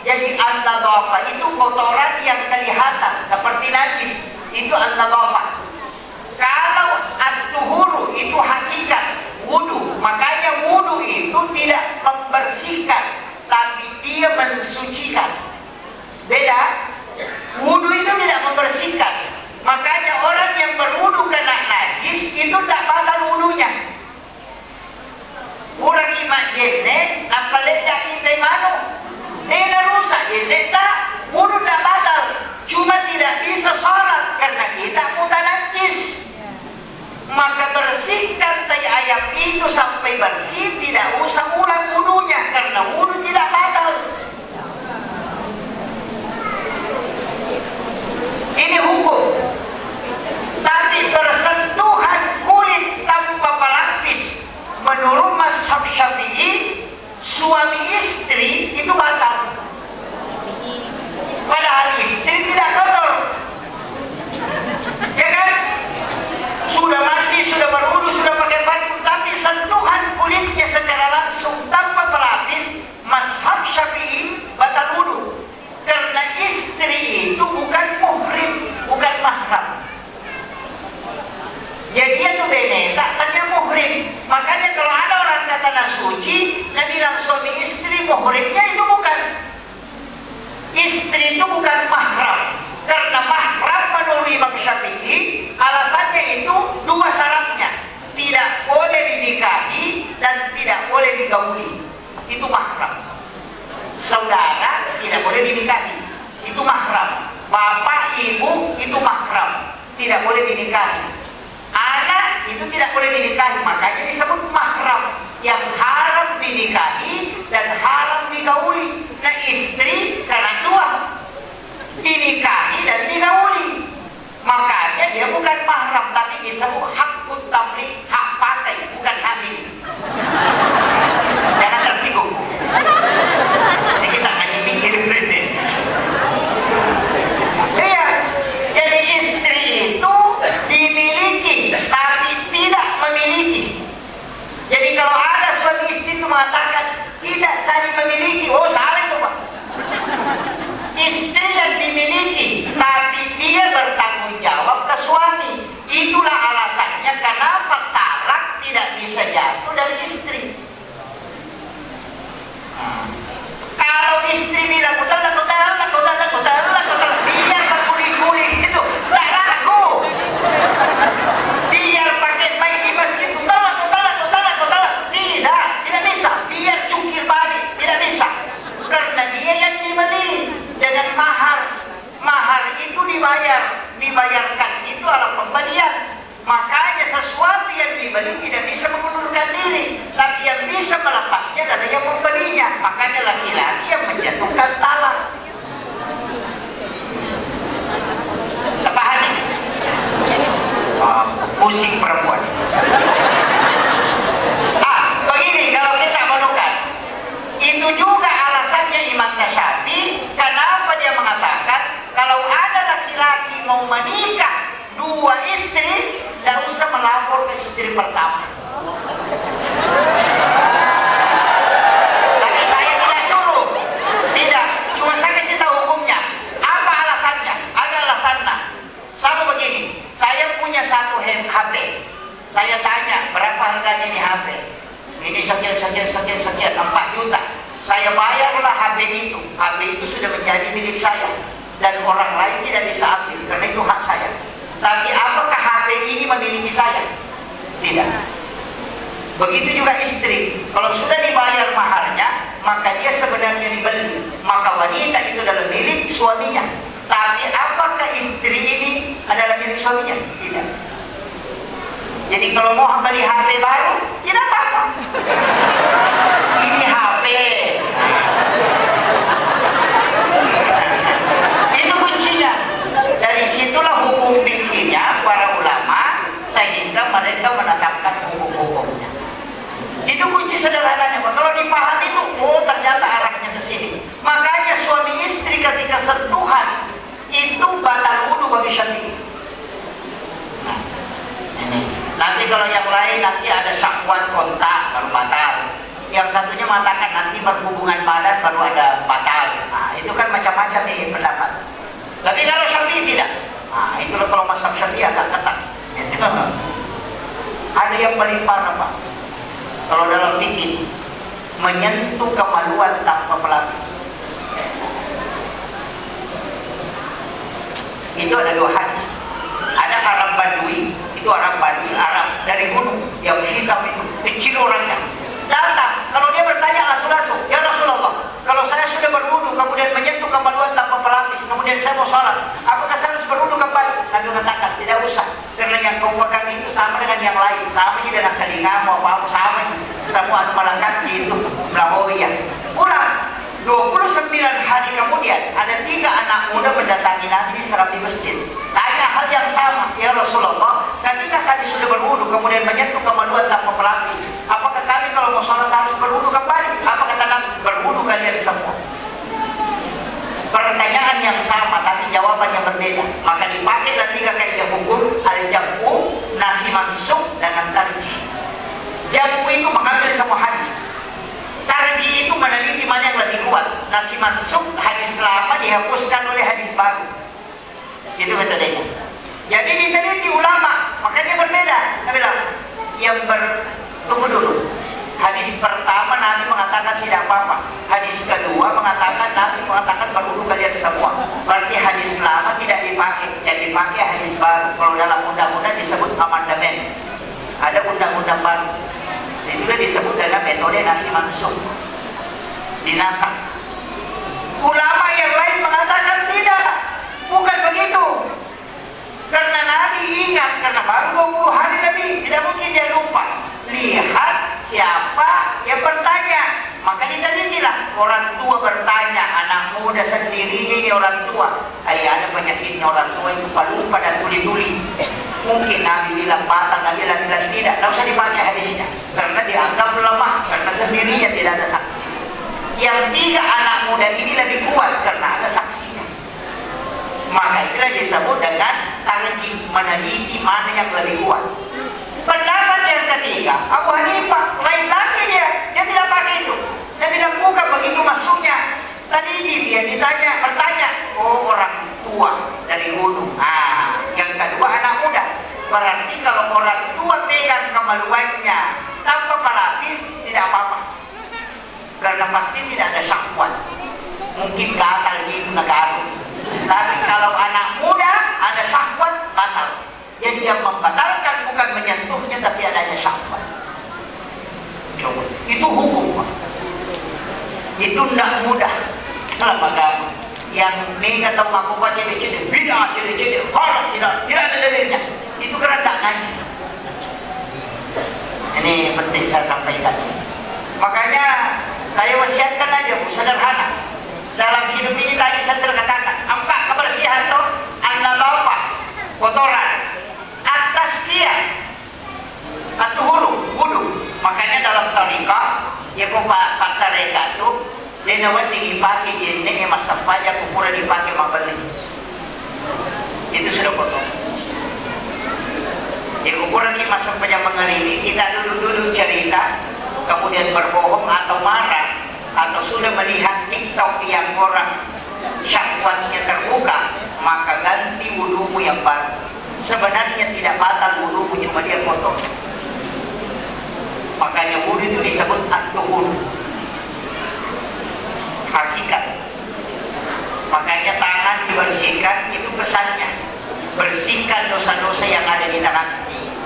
Jadi an-nadhafah itu kotoran yang kelihatan seperti najis, itu an-nadhafah. Kalau at-tuhuru itu hakikat wudu, makanya wudu itu tidak membersihkan, tapi dia mensucikan. Beda, wudu itu tidak membersihkan, makanya orang yang berwudu kena najis itu tidak batal wudunya. Orang iman jene, nampaknya kita manu, rusak jene tak, wudu tidak batal, cuma tidak bisa sholat karena kita mudah najis. Maka bersihkan tai ayam itu sampai bersih, tidak usah ulang wudunya karena wudu tidak batal. Ini hukum. Tapi bersentuhan kulit tanpa pelapis menurut mazhab Syafi'i, suami istri itu batal. Padahal istri tidak kotor, ya kan? Sudah mandi, sudah berwudu, sudah pakai baju, tapi sentuhan kulitnya secara langsung tanpa pelapis, mazhab Syafi'i batal wudu. Karena istri itu bukan muhrim, bukan mahram. Jadi dia tuh beneta, tanya muhrim. Makanya kalau ada orang kata nasuci, dia bilang suami istri muhrimnya itu bukan. Istri itu bukan mahram. Karena mahram menurut Imam Syafi'i, alasannya itu dua syaratnya. Tidak boleh dinikahi dan tidak boleh digauli. Itu mahram. Saudara tidak boleh dinikahi. Itu mahram. Bapak, ibu itu mahram. Tidak boleh dinikahi. Anak itu tidak boleh dinikahi. Makanya disebut mahram. Yang haram dinikahi dan haram digauli. Nah, istri karena dua, dinikahi dan digauli, makanya dia bukan mahram, tapi disebut hakut tamlik, hak pakai, bukan hamil. Jangan tersinggung. Jadi kita hanya mikir ini. Iya, jadi istri itu dimiliki tapi tidak memiliki. Jadi kalau ada suami istri itu mengatakan tidak saling memiliki, oh salah itu Pak. Istri yang dimiliki tapi dia bertanggung jawab ke suami, itulah alasan Kalau istri bilang kotor, biar berguling-guling itu, tak laku. Biar pakai baik di masjid, kotor, tidak bisa. Biar cungkir balik, tidak bisa. Karena dia yang dibeli dengan mahar itu dibayarkan itu adalah pembelian. Makanya sesuatu yang dibeli tidak bisa mengundurkan diri, tapi yang bisa melepasnya adalah yang membelinya. Makanya laki-laki yang menjatuhkan talak. Paham ini? Pusing perempuan. Begini kalau kita menemukan, itu juga alasannya Imam Syafi'i. Kenapa dia mengatakan kalau ada laki-laki mau menikah 2 istri, tidak usah melapor ke istri pertama. Tapi saya tidak suruh, tidak. Cuma saya kasih tahu hukumnya. Apa alasannya? Ada alasannya. Sama begini, saya punya satu HP. Saya tanya berapa harganya ini HP. Ini sekian 4 juta. Saya bayarlah HP itu. HP itu sudah menjadi milik saya dan orang lain tidak bisa ambil karena itu hak saya. Tapi apakah HP ini memiliki saya? Tidak. Begitu juga istri. Kalau sudah dibayar maharnya, maka dia sebenarnya dibeli. Maka wanita itu adalah milik suaminya. Tapi apakah istri ini adalah milik suaminya? Tidak. Jadi kalau mau beli HP baru, tidak apa-apa. Ini HP. Itu kuncinya. Dari situlah hukum fikihnya para ulama sehingga mereka menetapkan hukum-hukumnya. Itu kunci sederhananya. Kalau dipahami itu, ternyata arahnya ke sini. Makanya suami istri ketika sentuhan itu batal wudu bagi Syafi'i. Nanti kalau yang lain nanti ada syahwat kontak baru batal. Yang satunya mengatakan nanti berhubungan badan baru ada batal. Itu kan macam-macam nih pendapat. Tapi kalau Syafi'i tidak. Itulah kalau mazhab Syafi'i agak ketat. Ada yang paling parah, Pak. Kalau dalam fikih menyentuh kemaluan tanpa pelapis. Itu ada 2 hadis. Ada Arab Badui, itu Arab Badui, Arab dari gunung yang hitam itu, kecil orangnya. Datang, kalau dia bertanya langsung, ya Rasulullah, kalau saya sudah berwudu kemudian menyentuh kemaluan tanpa pelapis, kemudian saya mau sholat, apakah saya harus berwudu kembali? Nabi mengatakan tidak usah, karena yang kau pegang itu sama dengan yang lain, sama juga dengan telinga mau apa sama, semua melengkapi itu melawiyah. Pulang 29 hari kemudian ada 3 anak muda mendatangi Nabi di Serabi Masjid. Tanya hal yang sama, ya Rasulullah, ketika kami sudah berwudu kemudian menyentuh kemaluan tanpa pelapis, apakah kami kalau mau sholat harus berwudu kembali? Apa kata Nabi? Berwudu kalian semua. Pertanyaan yang sama tapi jawabannya berbeda. Maka dipakailah 3 kaidah hukum: al-jam'u, nasi mansuk, dengan tarjih. Jam'u itu mengambil semua hadis. Tarjih itu meneliti mana yang lebih kuat. Nasi mansuk, hadis lama dihapuskan oleh hadis baru. Itu metodenya. Jadi diteliti ulama, makanya berbeda. Dia bilang, tunggu dulu. Hadis pertama Nabi mengatakan tidak apa-apa. Hadis kedua mengatakan Nabi mengatakan berwudu kalian semua. Berarti hadis lama tidak dipakai, yang dipakai hadis baru. Kalau dalam undang-undang disebut amandemen. Ada undang-undang baru. Itu juga disebut dengan metode nasi mansuk. Dinasak. Ulama yang lain mengatakan tidak, bukan begitu. Karena Nabi ingat, karena baru 20 hari Nabi, tidak mungkin dia lupa. Lihat siapa yang bertanya. Maka ditelitilah. Orang tua bertanya, anak muda sendiri ini orang tua. Ada penyakitnya orang tua itu lupa dan tuli-tuli. Mungkin Nabi bilang batal, Nabi bilang tidak. Tidak usah dipakai hadisnya. Karena dianggap lemah, karena sendirinya tidak ada saksi. Yang 3 anak muda ini lebih kuat karena ada saksinya. Maka itulah disebut dengan tarjih, meneliti mana yang lebih kuat. Pendapat yang ketiga, Abu Hanifah, lain lagi dia tidak pakai itu. Dia tidak buka begitu masuknya. Tadi dia bertanya, orang tua dari gunung. Yang kedua anak muda. Berarti kalau orang tua pegang kemaluannya tanpa pelapis tidak apa-apa. Karena pasti tidak ada syahwat. Mungkin gatal gitu negara. Tapi kalau anak muda ada syahwat, batal. Jadi yang membatalkan bukan menyentuhnya, tapi adanya syahwat. Coba. Itu hukum, Pak. Itu tidak mudah dalam agama. Yang ini kata mengakukan jadi bid'ah, jadi haram, tidak ada dalilnya. Itu karena tak ngaji. Ini penting saya sampaikan. Makanya saya wasiatkan aja, Bu, sederhana. Dalam hidup ini tadi saya sudah katakan, 4 kebersihan itu, an-nadhafah, kotoran, at-tazkiyah, at-tuhuru, wudu. Makanya dalam tariqah, ya kok Pak Tareka itu, lenawan dipakai jenis yang masa pajak ukuran dipakai mabalik. Itu sudah kotor. Yang ukuran ini masa pajak mengerini, kita duduk-duduk cerita, kemudian berbohong atau marah, atau sudah melihat TikTok yang orang syahwatnya terbuka, maka ganti wudumu yang baru. Sebenarnya tidak batal wudumu, cuma dia kotor. Makanya wudu itu disebut at-tuhur. Hakikat. Makanya tangan dibersihkan, itu pesannya. Bersihkan dosa-dosa yang ada di tangan.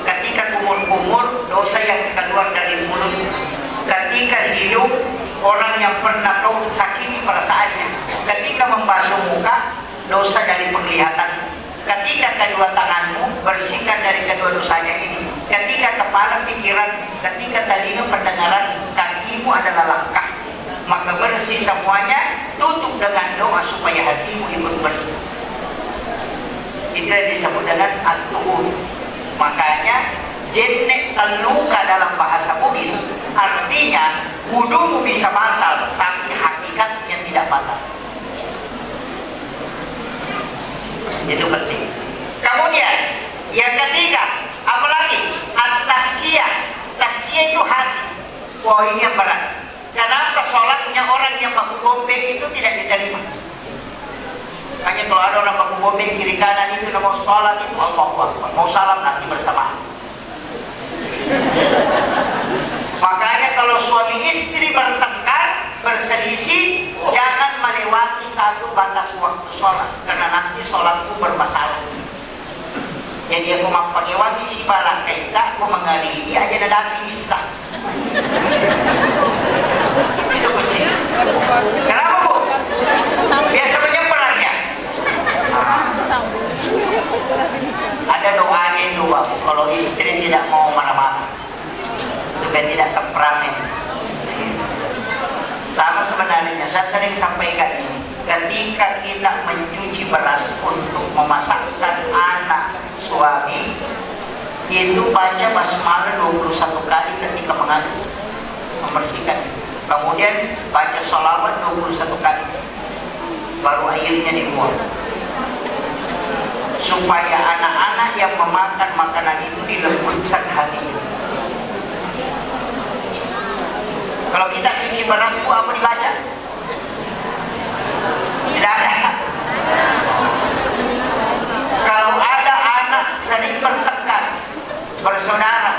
Ketika kumur-kumur, dosa yang keluar dari mulut. Ketika hidup, orang yang pernah kau sakiti perasaannya. Ketika membasuh muka, dosa dari penglihatan. Ketika kedua tanganmu, bersihkan dari kedua dosanya ini. Ketika kepala pikiran, ketika telinga pendengaran, kakimu adalah langkah. Maka bersih semuanya, tutup dengan doa supaya hatimu ikut bersih. Itu yang disebut dengan at-tuhur. Makanya jenek terluka dalam bahasa Bugis, artinya wudumu bisa batal, tapi hakikatnya tidak batal. Itu penting. Kemudian yang ketiga, apalagi at-tazkiyah. Tazkiyah itu hati. Wah, ini yang berat. Kenapa sholatnya orang yang pakai gombeng itu tidak diterima? Hanya kalau ada orang pakai gombeng kiri kanan itu mau sholat itu Allahu Akbar, mau salam nanti bersamaan. Makanya kalau suami istri bertengkar, berselisih, jangan melewati satu batas waktu sholat, karena nanti sholatku bermasalah. Jadi aku mempengewati si barang kita, aku mengaliri aja dan bisa. Itu kunci. Kenapa, Bu? Biasa penyemperannya. Ada doanya itu, Pak. Kalau istri tidak mau marah-marah, supaya tidak temperamen. Sama sebenarnya, saya sering sampaikan ini. Ketika kita mencuci beras untuk memasakkan anak suami, itu baca basmalah 21 kali ketika mengandung, membersihkan. Kemudian baca sholawat 21 kali, baru airnya dibuang. Supaya anak-anak yang memakan makanan itu dilembutkan hatinya. Kalau kita cuci beras itu apa dibaca? Tidak ada. Kalau ada anak sering bertengkar, bersaudara,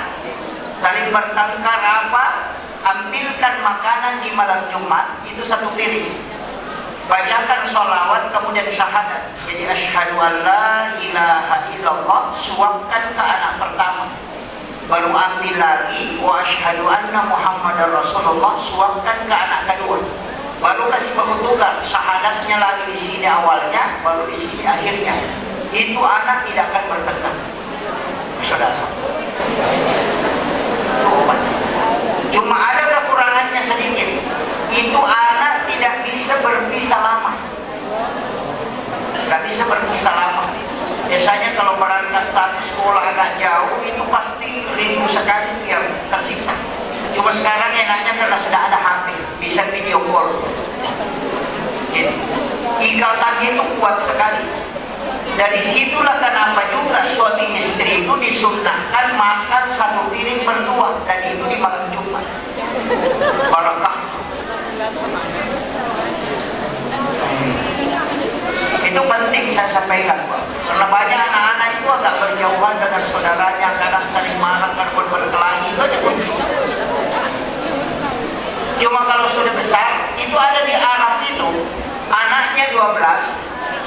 saling bertengkar apa? Ambilkan makanan di malam Jumat, itu satu piring. Bacakan sholawat, kemudian syahadat. Jadi asyhadu an la ilaha illallah, suapkan ke anak pertama. Baru ambil lagi, wa asyhadu anna Muhammadar Rasulullah, suapkan ke anak kedua. Baru kasih pembentukan, syahadatnya lagi di sini awalnya, baru di sini akhirnya. Itu anak tidak akan bertengkar. Saudara. Cuma ada kekurangannya sedikit. Itu anak tidak bisa berpisah lama. Tidak bisa berpisah lama. Biasanya kalau berangkat satu sekolah agak jauh, itu pasti rindu sekali dia tersiksa. Cuma sekarang enaknya karena sudah ada HP, bisa video call. Ikatan itu kuat sekali. Dari situlah kenapa juga suami istri itu disunnahkan makan satu piring berdua, dan itu di malam Jumat. Barakah. Itu penting saya sampaikan, Pak. Karena banyak anak-anak itu agak berjauhan dengan saudaranya, kadang saling marah, kadang berkelahi, itu aja kunci. Cuma kalau sudah besar, itu ada di Arab itu, anaknya 12,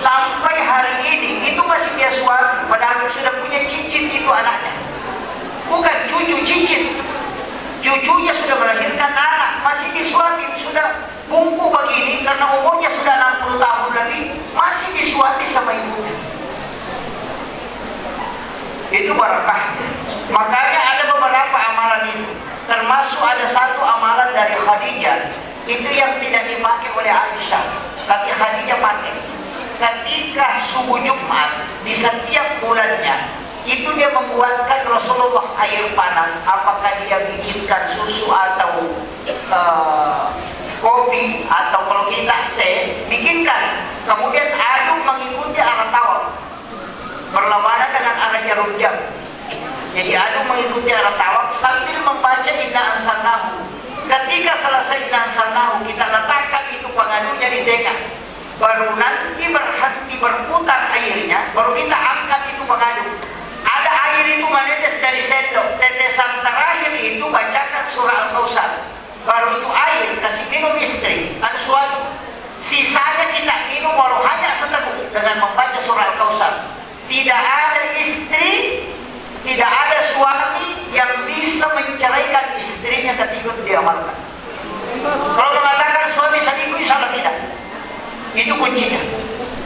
sampai hari ini itu masih dia suami, padahal sudah punya cincin itu anaknya. Bukan cucu, cincin. Cucunya sudah melahirkan anak, masih disuami, sudah bungku begini karena umurnya sudah 60 tahun lagi, masih disuami sama ibunya. Itu barakah. Makanya ada beberapa amalan itu, termasuk ada satu amalan dari Khadijah itu yang tidak dipakai oleh Aisyah, tapi Khadijah pakai. Ketika subuh Jumat di setiap bulannya, itu dia membuatkan Rasulullah air panas, apakah dia bikinkan susu atau kopi, atau kalau kita teh bikinkan, kemudian aduk mengikuti arah tawaf, berlawanan dengan arah jarum jam. Jadi aduk mengikuti arah tawaf sambil membaca inna anzalnahu. Ketika selesai inna anzalnahu, kita letakkan itu pengadunya di tengah, baru nanti berhenti berputar airnya, baru kita angkat itu pengadu. Ada air itu menetes dari sendok, tetesan terakhir itu bacakan surah Al-Kautsar, baru itu air kasih minum istri dan suatu, sisanya kita minum walau hanya seteguk dengan membaca surah Al-Kautsar. Tidak ada istri, tidak ada suami yang bisa menceraikan istrinya ketika dia amalkan. Kalau mengatakan suami selingkuh, salah tidak. Itu kuncinya.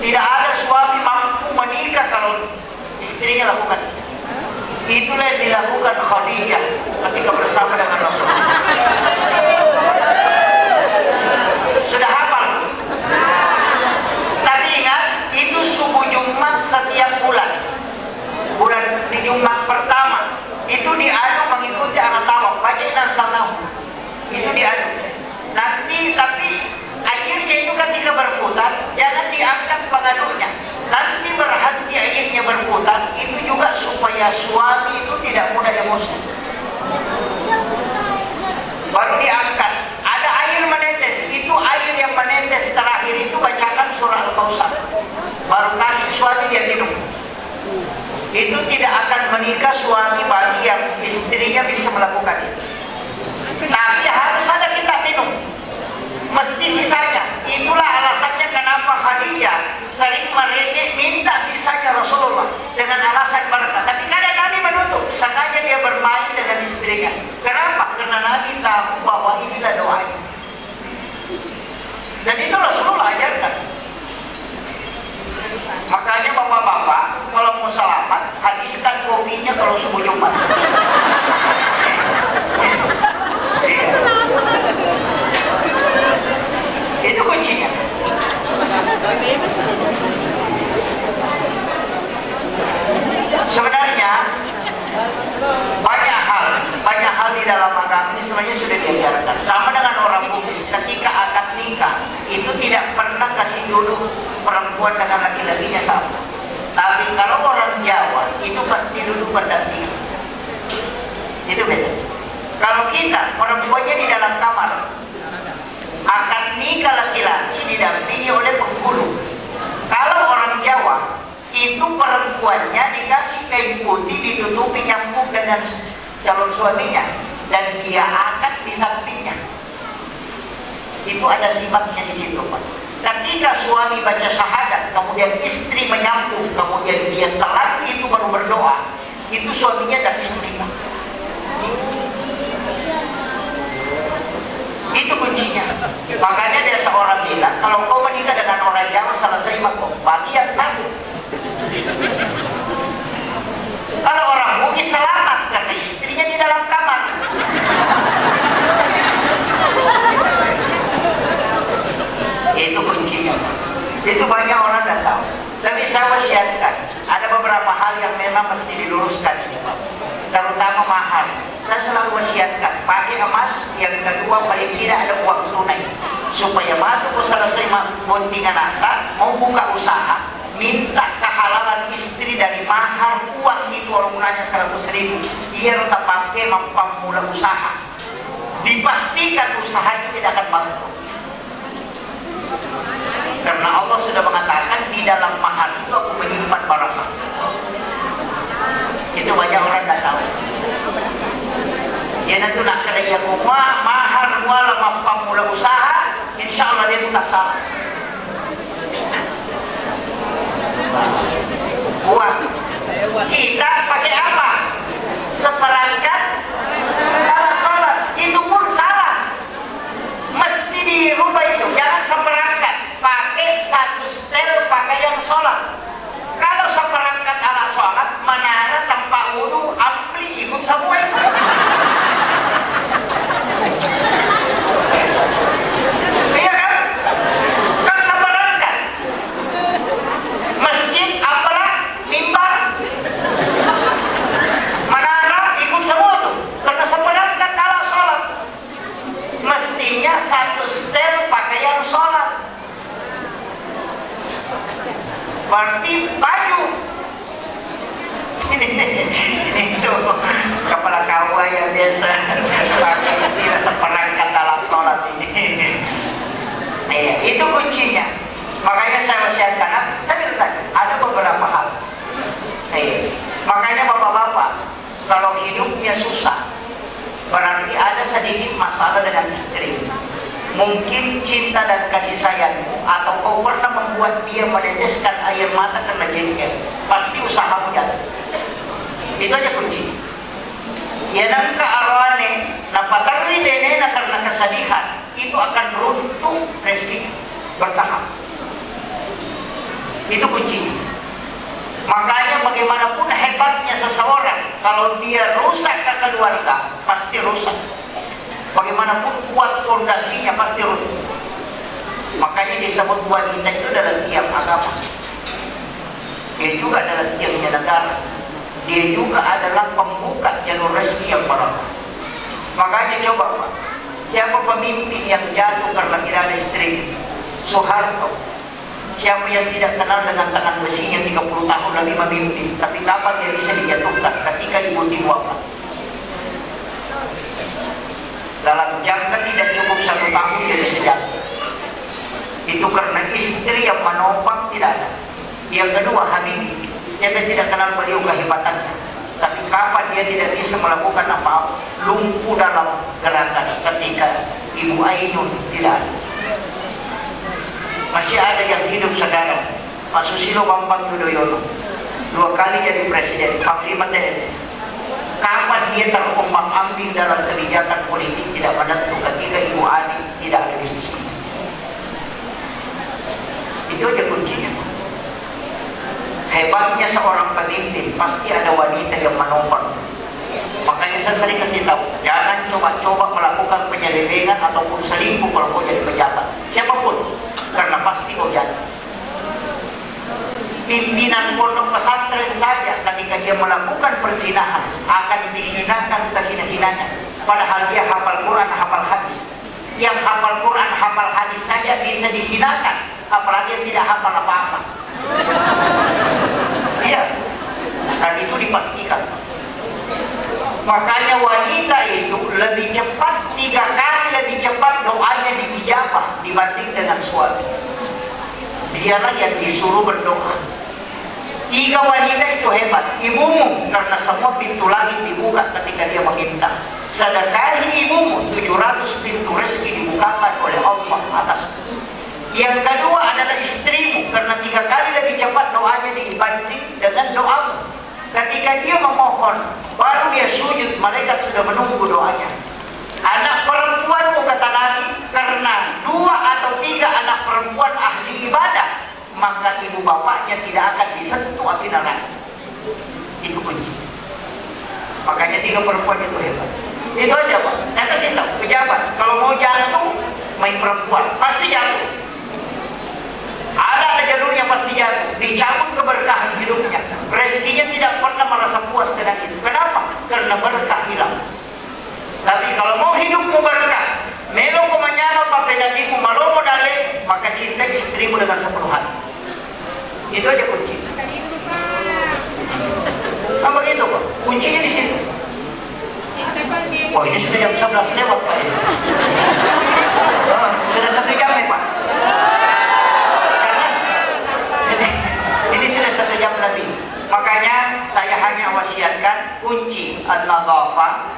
Tidak ada suami mampu menikah kalau istrinya lakukan. Itulah yang dilakukan Khadijah ketika bersama dengan Rasulullah. Sudah hafal? Tapi ingat, itu subuh Jumat setiap bulan. Bulan di Jumat pertama itu diadu mengikuti arah tawaf, baca inna anzalnahu. Itu diadu. Nanti tapi akhirnya itu ketika berputar, jangan diangkat pengadunya. Nanti berhenti akhirnya berputar, itu juga supaya suami itu tidak mudah emosi. Baru diangkat. Ada air menetes, itu air yang menetes terakhir itu bacakan surah Al-Kautsar. Baru kasih suami dia minum. Itu tidak akan menikah suami bagi yang istrinya bisa melakukan itu. Tapi harus ada kita minum. Mesti sisanya. Itulah alasannya kenapa Khadijah sering merengek minta sisanya Rasulullah dengan alasan berkah. Tapi kadang Nabi menutup, sengaja dia bermain dengan istrinya. Kenapa? Karena Nabi tahu bahwa inilah doanya. Dan itu Rasulullah ajarkan. Makanya bapak-bapak kalau mau selamat, habiskan kopinya kalau subuh Jumat. Itu kuncinya. Sebenarnya banyak hal di dalam agama ini sebenarnya sudah diajarkan. Sama dengan orang Bugis, ketika akad nikah itu tidak pernah kasih duduk perempuan dengan laki-lakinya sama. Tapi kalau orang Jawa itu pasti duduk berdampingan. Itu beda. Kalau kita perempuannya di dalam kamar, akan nikah laki-laki didampingi oleh penghulu. Kalau orang Jawa itu perempuannya dikasih kain putih ditutupi nyambung dengan calon suaminya dan dia angkat di sampingnya. Itu ada sifatnya di situ, Pak. Ketika suami baca syahadat, kemudian istri menyambung, kemudian dia telat itu baru berdoa, itu suaminya tidak bisa menikah. Itu kuncinya. Makanya ada seorang bilang, kalau kau menikah dengan orang Jawa selesai mako, bagi yang takut. Kalau orang Bugis selamat karena istrinya di dalam kamar. Itu kuncinya. Itu banyak orang tidak tahu. Tapi saya wasiatkan, ada beberapa hal yang memang mesti diluruskan ini, Pak. Terutama mahar. Saya selalu wasiatkan, pakai emas. Yang kedua, paling tidak ada uang tunai. Supaya masuk ke selesai bondingan akad, mau buka usaha, minta kehalalan istri dari mahar uang itu orang mulanya 100.000. Dia tetap pakai memulai usaha. Dipastikan usahanya tidak akan bangkrut. Karena Allah sudah mengatakan di dalam mahar itu aku menyimpan barakah. Itu banyak orang tidak tahu. Ya nanti nak kena ia mahar wala sudah usaha, insya Allah dia buka salah. Uang. Kita pakai apa? Seperangkat alat sholat. Itu pun salah. Mesti dirubah itu. Jangan seperangkat. Pakai satu setel pakaian sholat. Kalau seperangkat alat sholat, menara tanpa wudu, ampli ikut semua itu. Iya kan? Kan seperangkat. Masjid, apalah, mimbar, menara ikut semua tuh. Karena seperangkat alat sholat. Mestinya satu setel pakaian sholat. Berarti baju. Ini tuh kepala kawa yang biasa pakai istilah seperangkat dalam sholat ini. Itu kuncinya. Makanya saya wasiatkan, saya bilang tadi, ada beberapa hal. Makanya bapak-bapak, kalau hidupnya susah, berarti ada sedikit masalah dengan istri. Mungkin cinta dan kasih sayangmu, atau kau pernah membuat dia meneteskan air mata karena jengkel, pasti usahamu jatuh. Itu aja kunci. Ya nangka arwane, napatari denena karena kesedihan, itu akan runtuh rezeki bertahap. Itu kunci. Makanya bagaimanapun hebatnya seseorang, kalau dia rusak ke keluarga, pasti rusak. Bagaimanapun kuat fondasinya, pasti runtuh. Makanya disebut wanita itu dalam tiap agama. Dia juga dalam tiapnya negara. Dia juga adalah pembuka jalur rezeki yang barokah. Makanya coba Pak, siapa pemimpin yang jatuh karena tidak ada istri? Soeharto. Siapa yang tidak kenal dengan tangan besinya 30 tahun lagi memimpin, tapi kapan dia bisa dijatuhkan? Ketika ibu wafat. Dalam jangka tidak cukup 1 tahun dia bisa jatuh. Itu karena istri yang menopang tidak ada. Yang kedua, Habibie. Dia tidak kenal beliau kehebatannya, tapi kapan dia tidak bisa melakukan apa-apa, lumpuh dalam gerakan ketika Ibu Ainun tidak ada. Masih ada yang hidup sekarang, Pak Susilo Bambang Yudhoyono, 2 kali jadi presiden, Panglima TNI. Kapan dia terombang-ambing dalam kebijakan politik tidak menentu ketika Ibu Ani tidak ada di sisi. Itu aja kuncinya. Hebatnya seorang pemimpin, pasti ada wanita yang menopang. Makanya saya sering kasih tahu, jangan coba-coba melakukan penyelewengan ataupun selingkuh kalau kau jadi pejabat, siapapun, karena pasti kau jatuh. Pimpinan pondok pesantren saja ketika dia melakukan perzinahan akan dihinakan sehina-hinanya, padahal dia hafal Quran, hafal hadis. Yang hafal Quran, hafal hadis saja bisa dihinakan, apalagi yang tidak hafal apa-apa. Iya, dan itu dipastikan. Makanya wanita itu lebih cepat, 3 kali lebih cepat doanya diijabah dibanding dengan suami. Dialah yang disuruh berdoa. 3 wanita itu hebat. Ibumu, karena semua pintu langit dibuka ketika dia meminta. Sedekahi ibumu, 700 pintu rezeki dibukakan oleh Allah atas. Yang kedua adalah istrimu, karena 3 kali lebih cepat doanya dibanding dengan doamu. Ketika dia memohon, baru dia sujud, malaikat sudah menunggu doanya. Anak perempuanmu, kata Nabi, karena 2 atau 3 anak perempuan ahli ibadah, maka ibu bapaknya tidak akan disentuh api neraka. Itu kunci. Makanya 3 perempuan itu hebat. Itu aja Pak. Saya kasih tahu pejabat, kalau mau jatuh, main perempuan pasti jatuh. Ada jalurnya pasti jatuh, dicabut keberkahan hidupnya. Rezekinya tidak pernah merasa puas dengan itu. Kenapa? Karena berkah hilang. Tapi kalau mau hidupmu berkah, melo kumanyano papedadimu malomo dale, maka cinta istrimu dengan sepenuh hati. Itu aja kunci. Apa itu Pak? Kuncinya di situ. Oh, ini sudah jam 11 lewat Pak. Sudah 1 jam nih Pak. Ini sudah 1 jam lebih. Makanya saya hanya wasiatkan kunci an-nadhafah,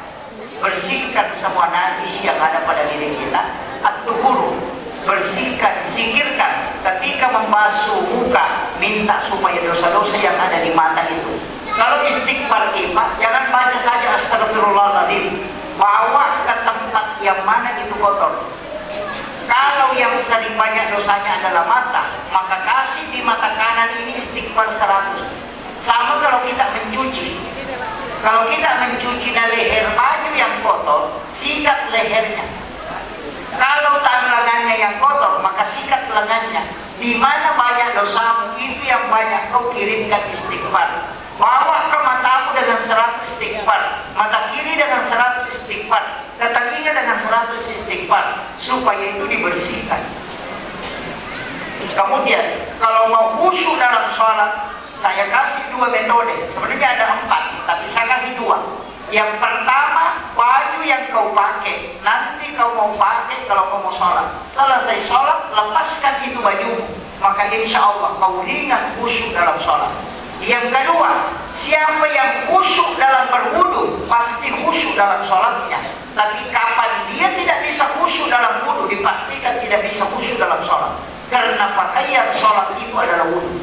bersihkan semua najis yang ada pada diri kita, at bersihkan, singkirkan. Ketika membasuh muka, minta supaya dosa-dosa yang ada di mata itu. Kalau istighfar kita, jangan baca saja astagfirullahaladzim, bawa ke tempat yang mana itu kotor. Kalau yang sering banyak dosanya adalah mata, maka kasih di mata kanan ini istighfar 100. Sama kalau kita mencuci. Kalau kita mencuci leher baju yang kotor, sikat lehernya. Kalau tangan lengannya yang kotor, maka sikat lengannya. Di mana banyak dosamu, itu yang banyak kau kirimkan istighfar. Bawa ke matamu dengan 100 istighfar, mata kiri dengan 100 istighfar, ke telinga dengan 100 istighfar, supaya itu dibersihkan. Kemudian, kalau mau khusyuk dalam sholat, saya kasih 2 metode. Sebenarnya ada 4, tapi saya kasih 2. Yang pertama, baju yang kau pakai, nanti kau mau pakai kalau kau mau sholat. Selesai sholat, lepaskan itu bajumu, maka insya Allah kau ringan khusyuk dalam sholat. Yang kedua, siapa yang khusyuk dalam berwudu, pasti khusyuk dalam sholatnya. Tapi kapan dia tidak bisa khusyuk dalam wudu, dipastikan tidak bisa khusyuk dalam sholat. Karena pakaian sholat itu adalah wudu.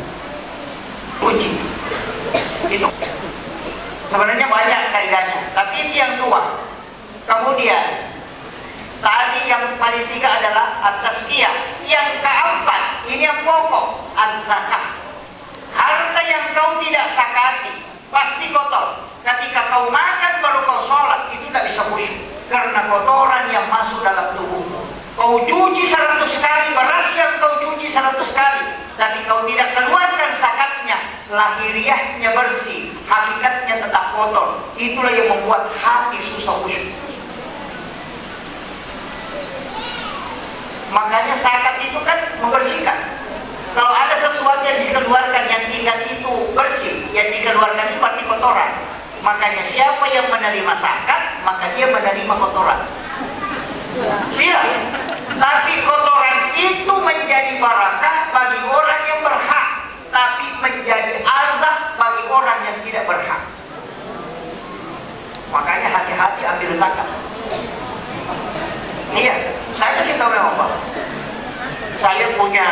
Uji. Itu. Sebenarnya banyak kaidahnya, tapi ini yang 2. Kemudian, tadi yang paling 3 adalah at-tazkiyah. Yang keempat, ini yang pokok, az-zakah. Harta yang kau tidak zakati pasti kotor. Ketika kau makan baru kau sholat, itu tidak bisa khusyuk karena kotoran yang masuk dalam tubuhmu. Kau cuci 100 kali, beras yang kau cuci 100 kali, tapi kau tidak keluarkan zakatnya, lahiriahnya bersih, hakikatnya tetap kotor. Itulah yang membuat hati susah khusyuk. Makanya zakat itu kan membersihkan. Kalau ada sesuatu yang dikeluarkan yang tidak itu bersih, yang dikeluarkan itu berarti kotoran. Makanya siapa yang menerima zakat, maka dia menerima kotoran. Iya. Tapi kotoran itu menjadi barakah bagi orang yang berhak, tapi menjadi azab bagi orang yang tidak berhak. Makanya hati-hati ambil zakat. Iya, saya kasih tahu memang Pak. Saya punya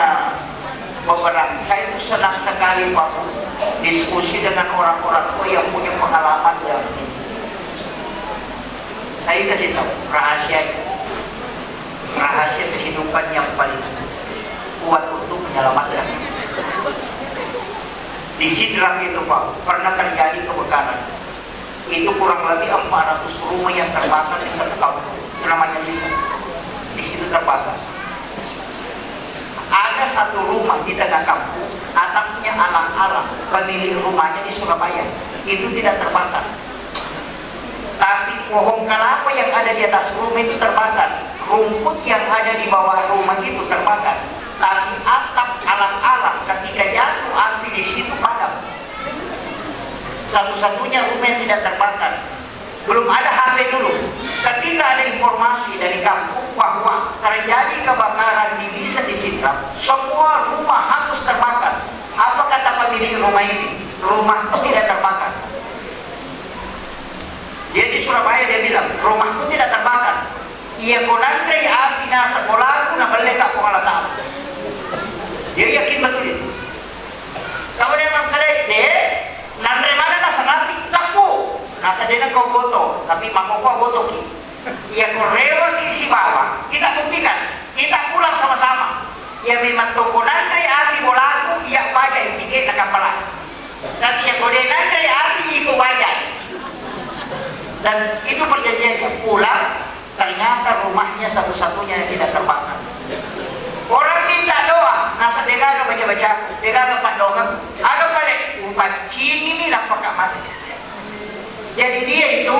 beberapa, saya itu senang sekali Pak diskusi dengan orang-orang tua yang punya pengalaman yang ini. Saya kasih tahu rahasia kehidupan yang paling kuat untuk menyelamatkan. Di Sidrap itu Pak, pernah terjadi kebakaran. Itu kurang lebih 400 rumah yang terbakar di satu kampung, namanya Lisa. Di situ terbakar. Ada satu rumah di tengah kampung, atapnya alang-alang, pemilik rumahnya di Surabaya, itu tidak terbakar. Tapi pohon kelapa yang ada di atas rumah itu terbakar, rumput yang ada di bawah rumah itu terbakar. Tapi atap alang-alang ketika jatuh api di situ padam. Satu-satunya rumah yang tidak terbakar. Belum ada HP dulu. Ketika ada informasi dari kampung bahwa terjadi kebakaran di Bisa di Sidrap, semua rumah hangus terbakar. Apa kata pemilik rumah ini? Rumahku tidak terbakar. Dia di Surabaya, dia bilang, rumahku tidak terbakar. Ia konandai api nasa kolaku na baleka pengalatan. Dia yakin betul itu. Kemudian dia nandai mana nasa nabi takku. Nasa dia kau goto, tapi mako kau goto ki. Ia korewa ki si bawah. Kita buktikan, kita pulang sama-sama. Ia memang toko nandai api bolaku, ia bajai tiket na kapalan. Tapi ia kode nandai api iko bajai. Dan itu perjanjiannya, pulang ternyata rumahnya satu-satunya yang tidak terbakar. Orang minta doa, nasa dega baca-baca, dega pandokan, ada balik upat cini ni nampak mati. Jadi dia itu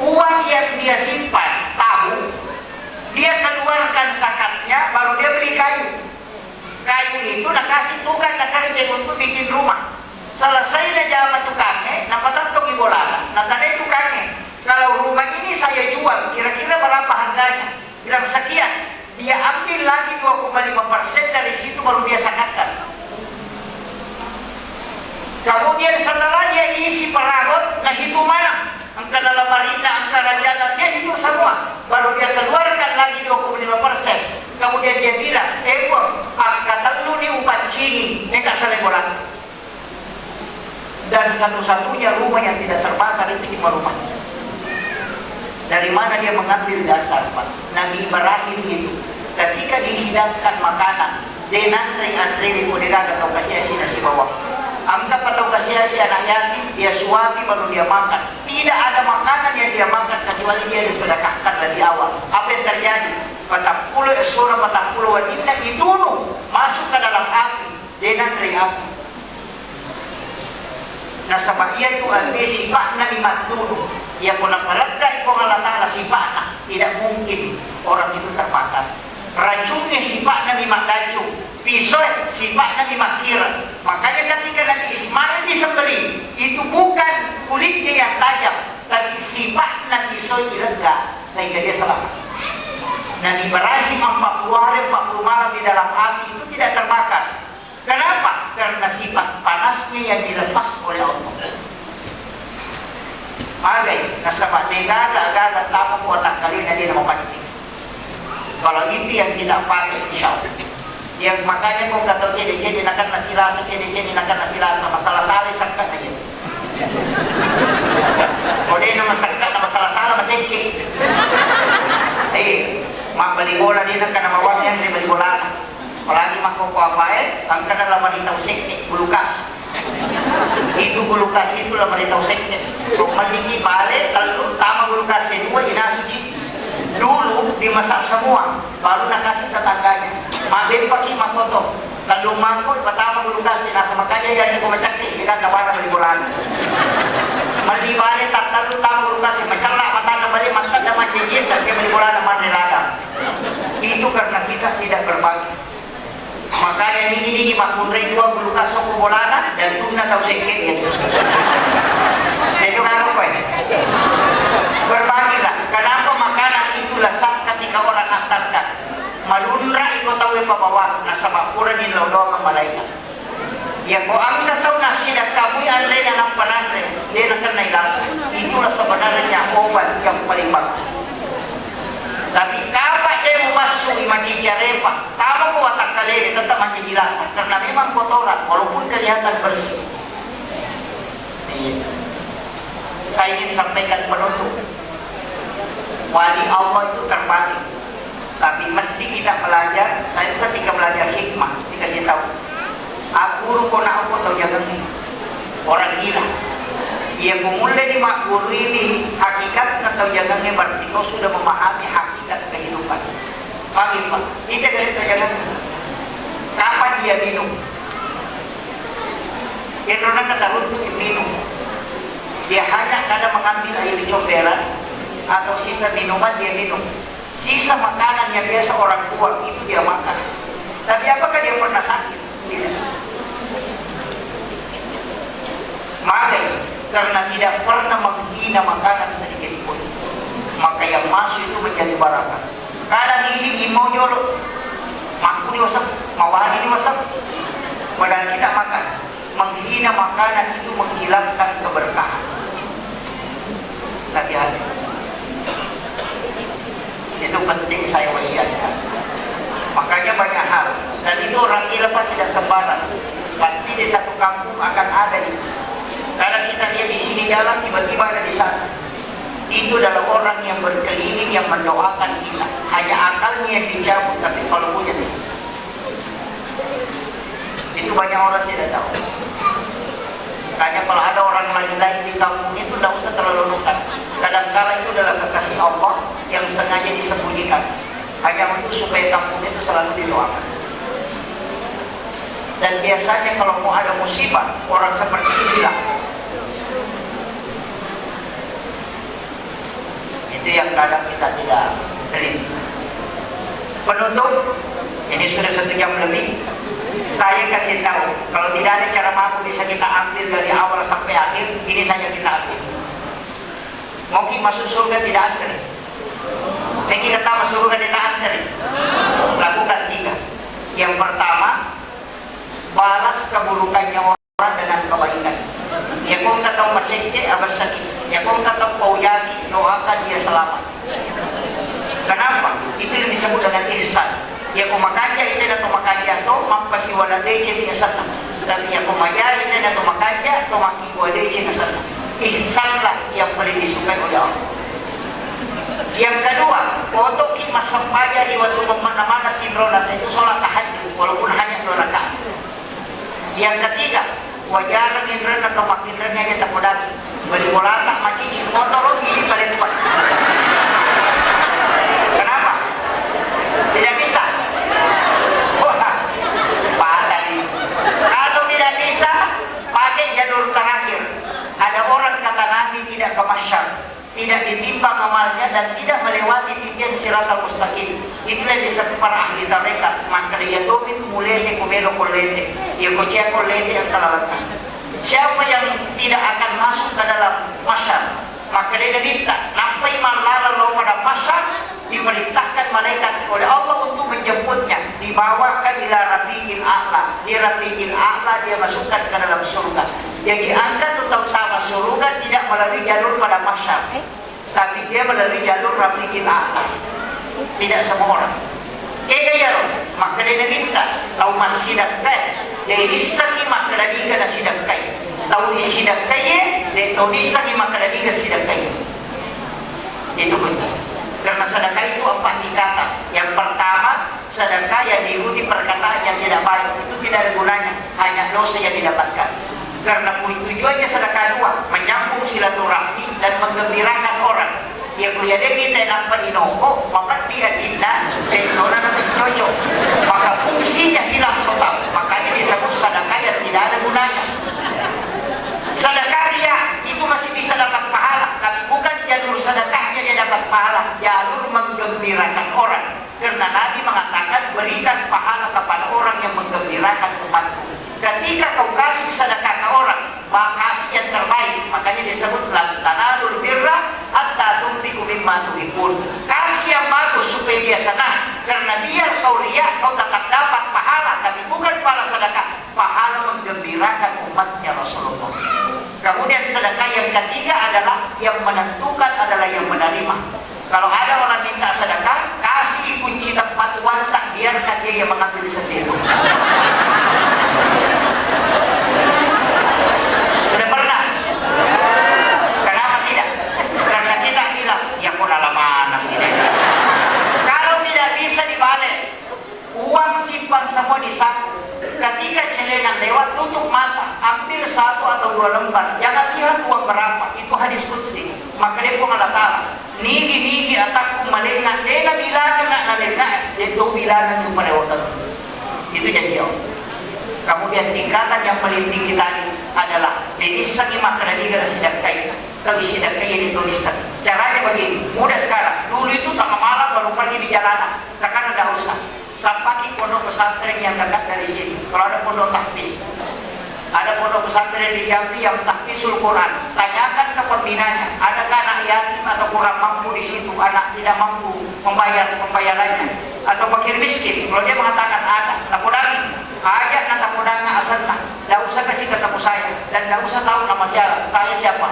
uang yang dia simpan tahu, dia keluarkan zakatnya, baru dia beli kayu. Kayu itu nak kasih tukang nak kerja untuk bikin rumah. Selesai dah jalan tukangnya, nampak tantung ibola, nak ada tukangnya. Kalau rumah ini saya jual, kira-kira berapa harganya? Bilang sekian. Dia ambil lagi 2,5% dari situ baru dia zakatkan. Kemudian setelah dia isi peragot, nah itu mana? Angka dalam marina, angka rajana, dia itu semua. Baru dia keluarkan lagi 25%. Kemudian dia bilang, kata lu ni upat cini, nggak selebolan. Dan satu-satunya rumah yang tidak terbakar itu cuma rumah. Dari mana dia mengambil dasar, Pak? Nabi Ibrahim itu ketika dihidangkan makanan, dia antri di kudera atau kasih nasi bawang. Anggap atau kasih anak yatim, dia suapi baru dia makan. Tidak ada makanan yang dia makan kecuali dia disedekahkan dari awal. Apa yang terjadi? 40 surah 40 wanita dibunuh, masuk ke dalam api. Dia antri api. Nah, sama ia itu ada sifatnya di matunu. Ia pun meledak kau Allah Ta'ala sifatnya. Tidak mungkin orang itu terbakar. Racunnya sifatnya di mataju. Pisau sifatnya di makira. Makanya ketika Nabi Ismail disembelih, itu bukan kulitnya yang tajam, tapi sifatnya pisau dilegak sehingga dia selamat. Nabi Ibrahim 40 hari 40 malam di dalam api itu tidak terbakar. Kenapa? Karena sifat panasnya yang dilepas oleh Allah. Magai, nasabak negara agak tamu otak kalian dia nama mati. Kalau itu yang tidak pakai insya Allah. Yang makanya kau kata jadi nak nasi rasa, jadi nak nasi rasa masalah sari sakit aja. Kau dia nama sakit, nama salah masih kek. Mak beli bola dia nak nama warna yang dia beli bola. Apalagi mak kau apa angkat dalam wanita usik bulukas. Itu bulukas itu lah wanita usik. Kau maliki balik kalau tama bulukas itu inasuci. Dulu dimasak semua, baru nak kasih tetangganya. Mabel pakai makoto. Kalau mangkok pertama dulu kasih, nah makanya jadi kumacakti, kita kawan beli bola. Mali balik tak tahu tahu dulu kasih, macam lah mata balik makan sama jenis sampai beli bola sama neraka. Itu karena kita tidak berbagi. Makanya ini makmum dua bulu kasih bola dan tuna tahu sekit gitu. Itu kan apa ini? Berbagilah. Kenapa makanan itu lesat ketika orang nastarkan? Malunra ikaw tahu yang pabawa nasa makuran ni lolo ang malaikat. Ya kung ang nataw na sila kamoy anlay na ng pananre, di na kanailas. Itulah sebenarnya obat yang paling bagus. Tapi kapag dia masuk imagijarepa, tama ko watak kalili, tetap menjelasan karena memang kotoran, walaupun kelihatan bersih. Saya ingin sampaikan penutup. Wali Allah itu terbagi. Tapi mesti kita belajar. Saya ketika belajar hikmah dikasih tahu. Aku ko na ako tahu jangan ini. Orang gila. Ia memulai di mak guru ini hakikat atau jangan ini berarti kau sudah memahami hakikat kehidupan. Paham Pak? Tidak dari jangan. Kapan dia minum? Yang orang kata untuk minum. Dia hanya kadang mengambil air comberan atau sisa minuman dia minum. Sisa makanan yang biasa orang tua itu dia makan. Tapi apakah dia pernah sakit? Tidak. Maka karena tidak pernah menghina makanan sedikit pun, maka yang masuk itu menjadi barakah. Kadang ini mau jolok, mampu diwasap, mawani diwasap, padahal kita makan. Menghina makanan itu menghilangkan keberkahan. Hati-hati. Itu penting saya wasiatkan. Makanya banyak hal. Dan itu orang gila tidak sembarang. Pasti di satu kampung akan ada itu. Karena kita lihat di sini jalan tiba-tiba ada di sana. Itu adalah orang yang berkeliling yang mendoakan kita. Hanya akalnya yang dicabut, tapi kalau punya tidak. Itu banyak orang tidak tahu. Makanya kalau ada orang lain di kampung itu tidak usah terlalu lukat. Kadang-kadang itu adalah kekasih Allah yang sengaja disembunyikan. Hanya untuk supaya kampung itu selalu didoakan. Dan biasanya kalau mau ada musibah, orang seperti ini bilang. Itu yang kadang kita tidak terima. Penutup, ini sudah 1 jam lebih. Saya kasih tahu, kalau tidak ada cara masuk bisa kita ambil dari awal sampai akhir, ini saja kita ambil. Mungkin masuk surga tidak antar. Yang kita tahu masuk surga tidak antar. Lakukan 3. Yang pertama, balas keburukannya orang dengan kebaikan. Ya kung tahu masih abas sakit. Ya kung tahu pauyati, doakan dia selamat. Kenapa? Itu yang disebut dengan ihsan. Ya kumakaja ito na tumakaja to, mampasiwala leche niya sa tapi ya kumaya ito na tumakaja, tumakiwa leche na sa ihsan lang yang paling disukai oleh Allah. Yang kedua, untuk masampaya di waktu mana-mana timronat itu sholat tahajud walaupun hanya 2 rakaat. Yang ketiga, wajar indra atau makindranya kita podaki beli bola tak macam motor ini paling kuat. Kenapa? Tidak bisa. Wah, pada ini. Kalau tidak bisa, pakai jalur terakhir. Ada orang kata Nabi tidak ke masyar, tidak ditimbang amalnya dan tidak melewati titian siratal mustaqim. Itulah disebut para ahli tarekat. Maka dia domit mulai kumelo kolete, ia kocea kolete yang kalawatan. Siapa yang tidak akan masuk ke dalam masyar, maka dia minta nampai malala lo pada masyar, diperintahkan malaikat oleh Allah untuk menjemputnya, dibawa ke ila rafiqil a'la. Di rafiqil a'la dia masukkan ke dalam surga. Yang diangkat untuk sama surga tidak melalui jalur pada masyar, tapi dia melalui jalur rafiqil a'la. Tidak semua orang. Kaya maka dia minta tahu masih dakai, dia disani maka dia na sidakai. Tahu sidakai, dia tahu disani maka dia sidakai. Itu betul. Karena sedekah itu 4 tingkatan. Yang pertama, sedekah yang diikuti perkataan yang tidak baik, itu tidak ada gunanya, hanya dosa yang didapatkan. Karena tujuannya sedekah 2, menyambung silaturahmi dan menggembirakan orang. Yang kuliah kita nampak inoko, maka dia cinta, teknologi dan cocok. Maka fungsinya hilang total. Makanya disebut sedekah yang tidak ada gunanya. Sedekah ria itu masih bisa dapat pahala, tapi bukan jalur sedekahnya dia dapat pahala, jalur menggembirakan orang. Karena Nabi mengatakan berikan pahala kepada orang yang menggembirakan umatku. Ketika kau kasih sedekah ke orang, maka kasih yang terbaik. Makanya disebut lan tanalul birra hatta tunfiqu mimma tuhibbun. Kasih yang bagus supaya dia senang. Karena biar kau riya, kau tetap dapat pahala, tapi bukan pahala sedekah, pahala menggembirakan umatnya Rasulullah. Kemudian sedekah yang ketiga adalah yang menentukan adalah yang menerima. Kalau ada orang minta sedekah, kasih kunci tempat wantak, biarkan dia yang mengambil sendiri. Sudah pernah? Kenapa tidak? Karena kita bilang, ya pengalaman ini. Kalau tidak bisa dibalik, uang simpan semua di saku. Ketika celengan lewat, tutup mata, ambil 1 atau 2 lembar. Jangan lihat uang berapa, itu hadis qudsi. Maka dia pun Allah Ta'ala, nigi ataku malengah, dena bilangan nak nalengah, itu bilangan yang melewat. Itu jadi Allah. Kemudian tingkatan yang paling tinggi tadi adalah dilisan lima kerajaan sidangkai. Kalau sidangkai yang ditulisan. Caranya begini, mudah sekarang. Dulu itu tengah malam baru pergi di jalanan. Sekarang tidak usah. Sampai pondok pesantren yang dekat dari sini. Kalau ada pondok tahfiz, ada pondok pesantren di Jambi yang tahfizul Quran. Tanyakan ke pembinanya, adakah anak yatim atau kurang mampu di situ, anak tidak mampu membayar pembayarannya, atau fakir miskin. Kalau dia mengatakan ada, lapor lagi. Ajak nata podanga asana, tidak usah kasih ketemu saya dan tidak usah tahu nama saya siapa.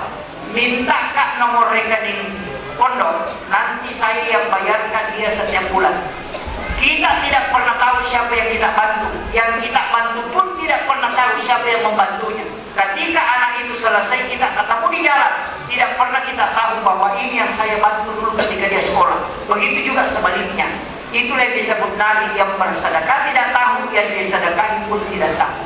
Minta kak nomor rekening pondok, nanti saya yang bayarkan dia setiap bulan. Kita tidak pernah tahu siapa yang kita bantu, yang kita bantu pun tidak pernah tahu siapa yang membantunya. Ketika anak itu selesai kita ketemu di jalan, tidak pernah kita tahu bahwa ini yang saya bantu dulu ketika dia sekolah. Begitu juga sebaliknya. Itulah yang disebut Nabi yang bersedekah tidak tahu, yang disedekahi pun tidak tahu.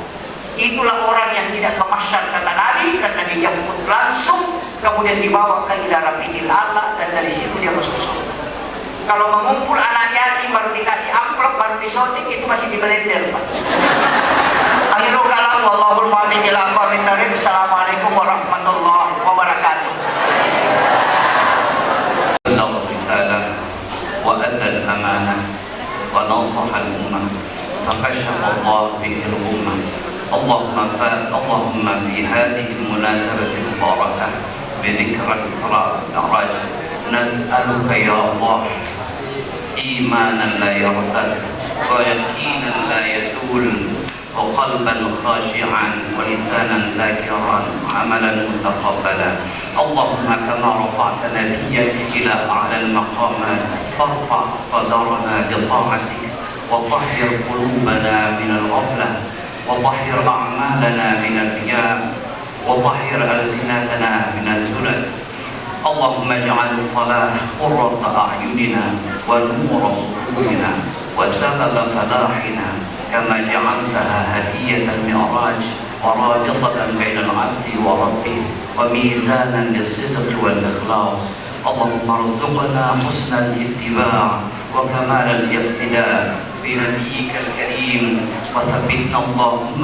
Itulah orang yang tidak ke masyar kata Nabi, karena dijemput langsung, kemudian dibawa ke ila rafiqil a'la, dan dari situ dia masuk surga. Kalau mengumpul anak yatim baru dikasih amplop, baru disotik, itu masih dibelender, Pak. Akhirul kalam, wallahul muwaffiq ila aqwamit thoriq. Assalamualaikum warahmatullahi wabarakatuh. وأدى الأمانة ونصح الأمة فكشف الله به الأمة. اللهم في هذه المناسبة المباركة بذكر الإسراء والمعراج نسألك يا الله إيمانا لا يرتد ويقينا لا يزول وقلبا خاشعا ولسانا ذاكرا عملا متقبلا. اللهم كما رفعت نبيك إلى أعلى المقامات فارفع قدرنا بطاعتك وطهر قلوبنا من الغفلة وطهر أعمالنا من الرياء وطهر ألسنتنا من الزلل. اللهم اجعل الصلاة قرة أعيننا ونور صدورنا وسبب فلاحنا كما جعلتها هدية المعراج ورابطة بين العبد وربه وميزانا للصدق والإخلاص. اللهم ارزقنا حسن الاتباع وكمال الاقتداء بنبيك الكريم وثبتنا اللهم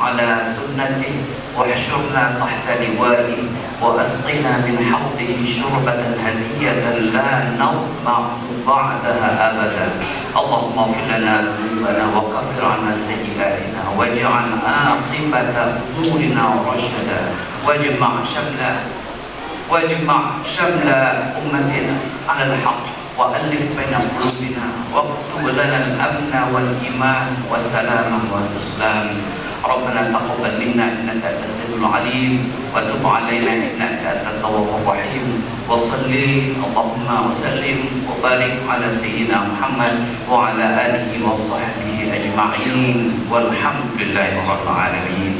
على سنته واحشرنا تحت لوائه واسقنا من حوضه شربة هنية لا نظمأ بعدها أبدا. اللهم اغفر لنا ذنوبنا وكفر عنا سيئاتنا واجعل عاقبة أمورنا رشدا واجمع شمل أمتنا على الحق وألف بين قلوبنا واكتب لنا الأمن والإيمان والسلام والإسلام. ربنا تقبل منا إنك أنت السميع العليم وتب علينا إنك أنت التواب الرحيم. وصلي اللهم وسلم وبارك على سيدنا محمد وعلى آله وصحبه أجمعين والحمد لله رب العالمين.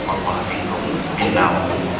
والله فيكم منا ومنكم.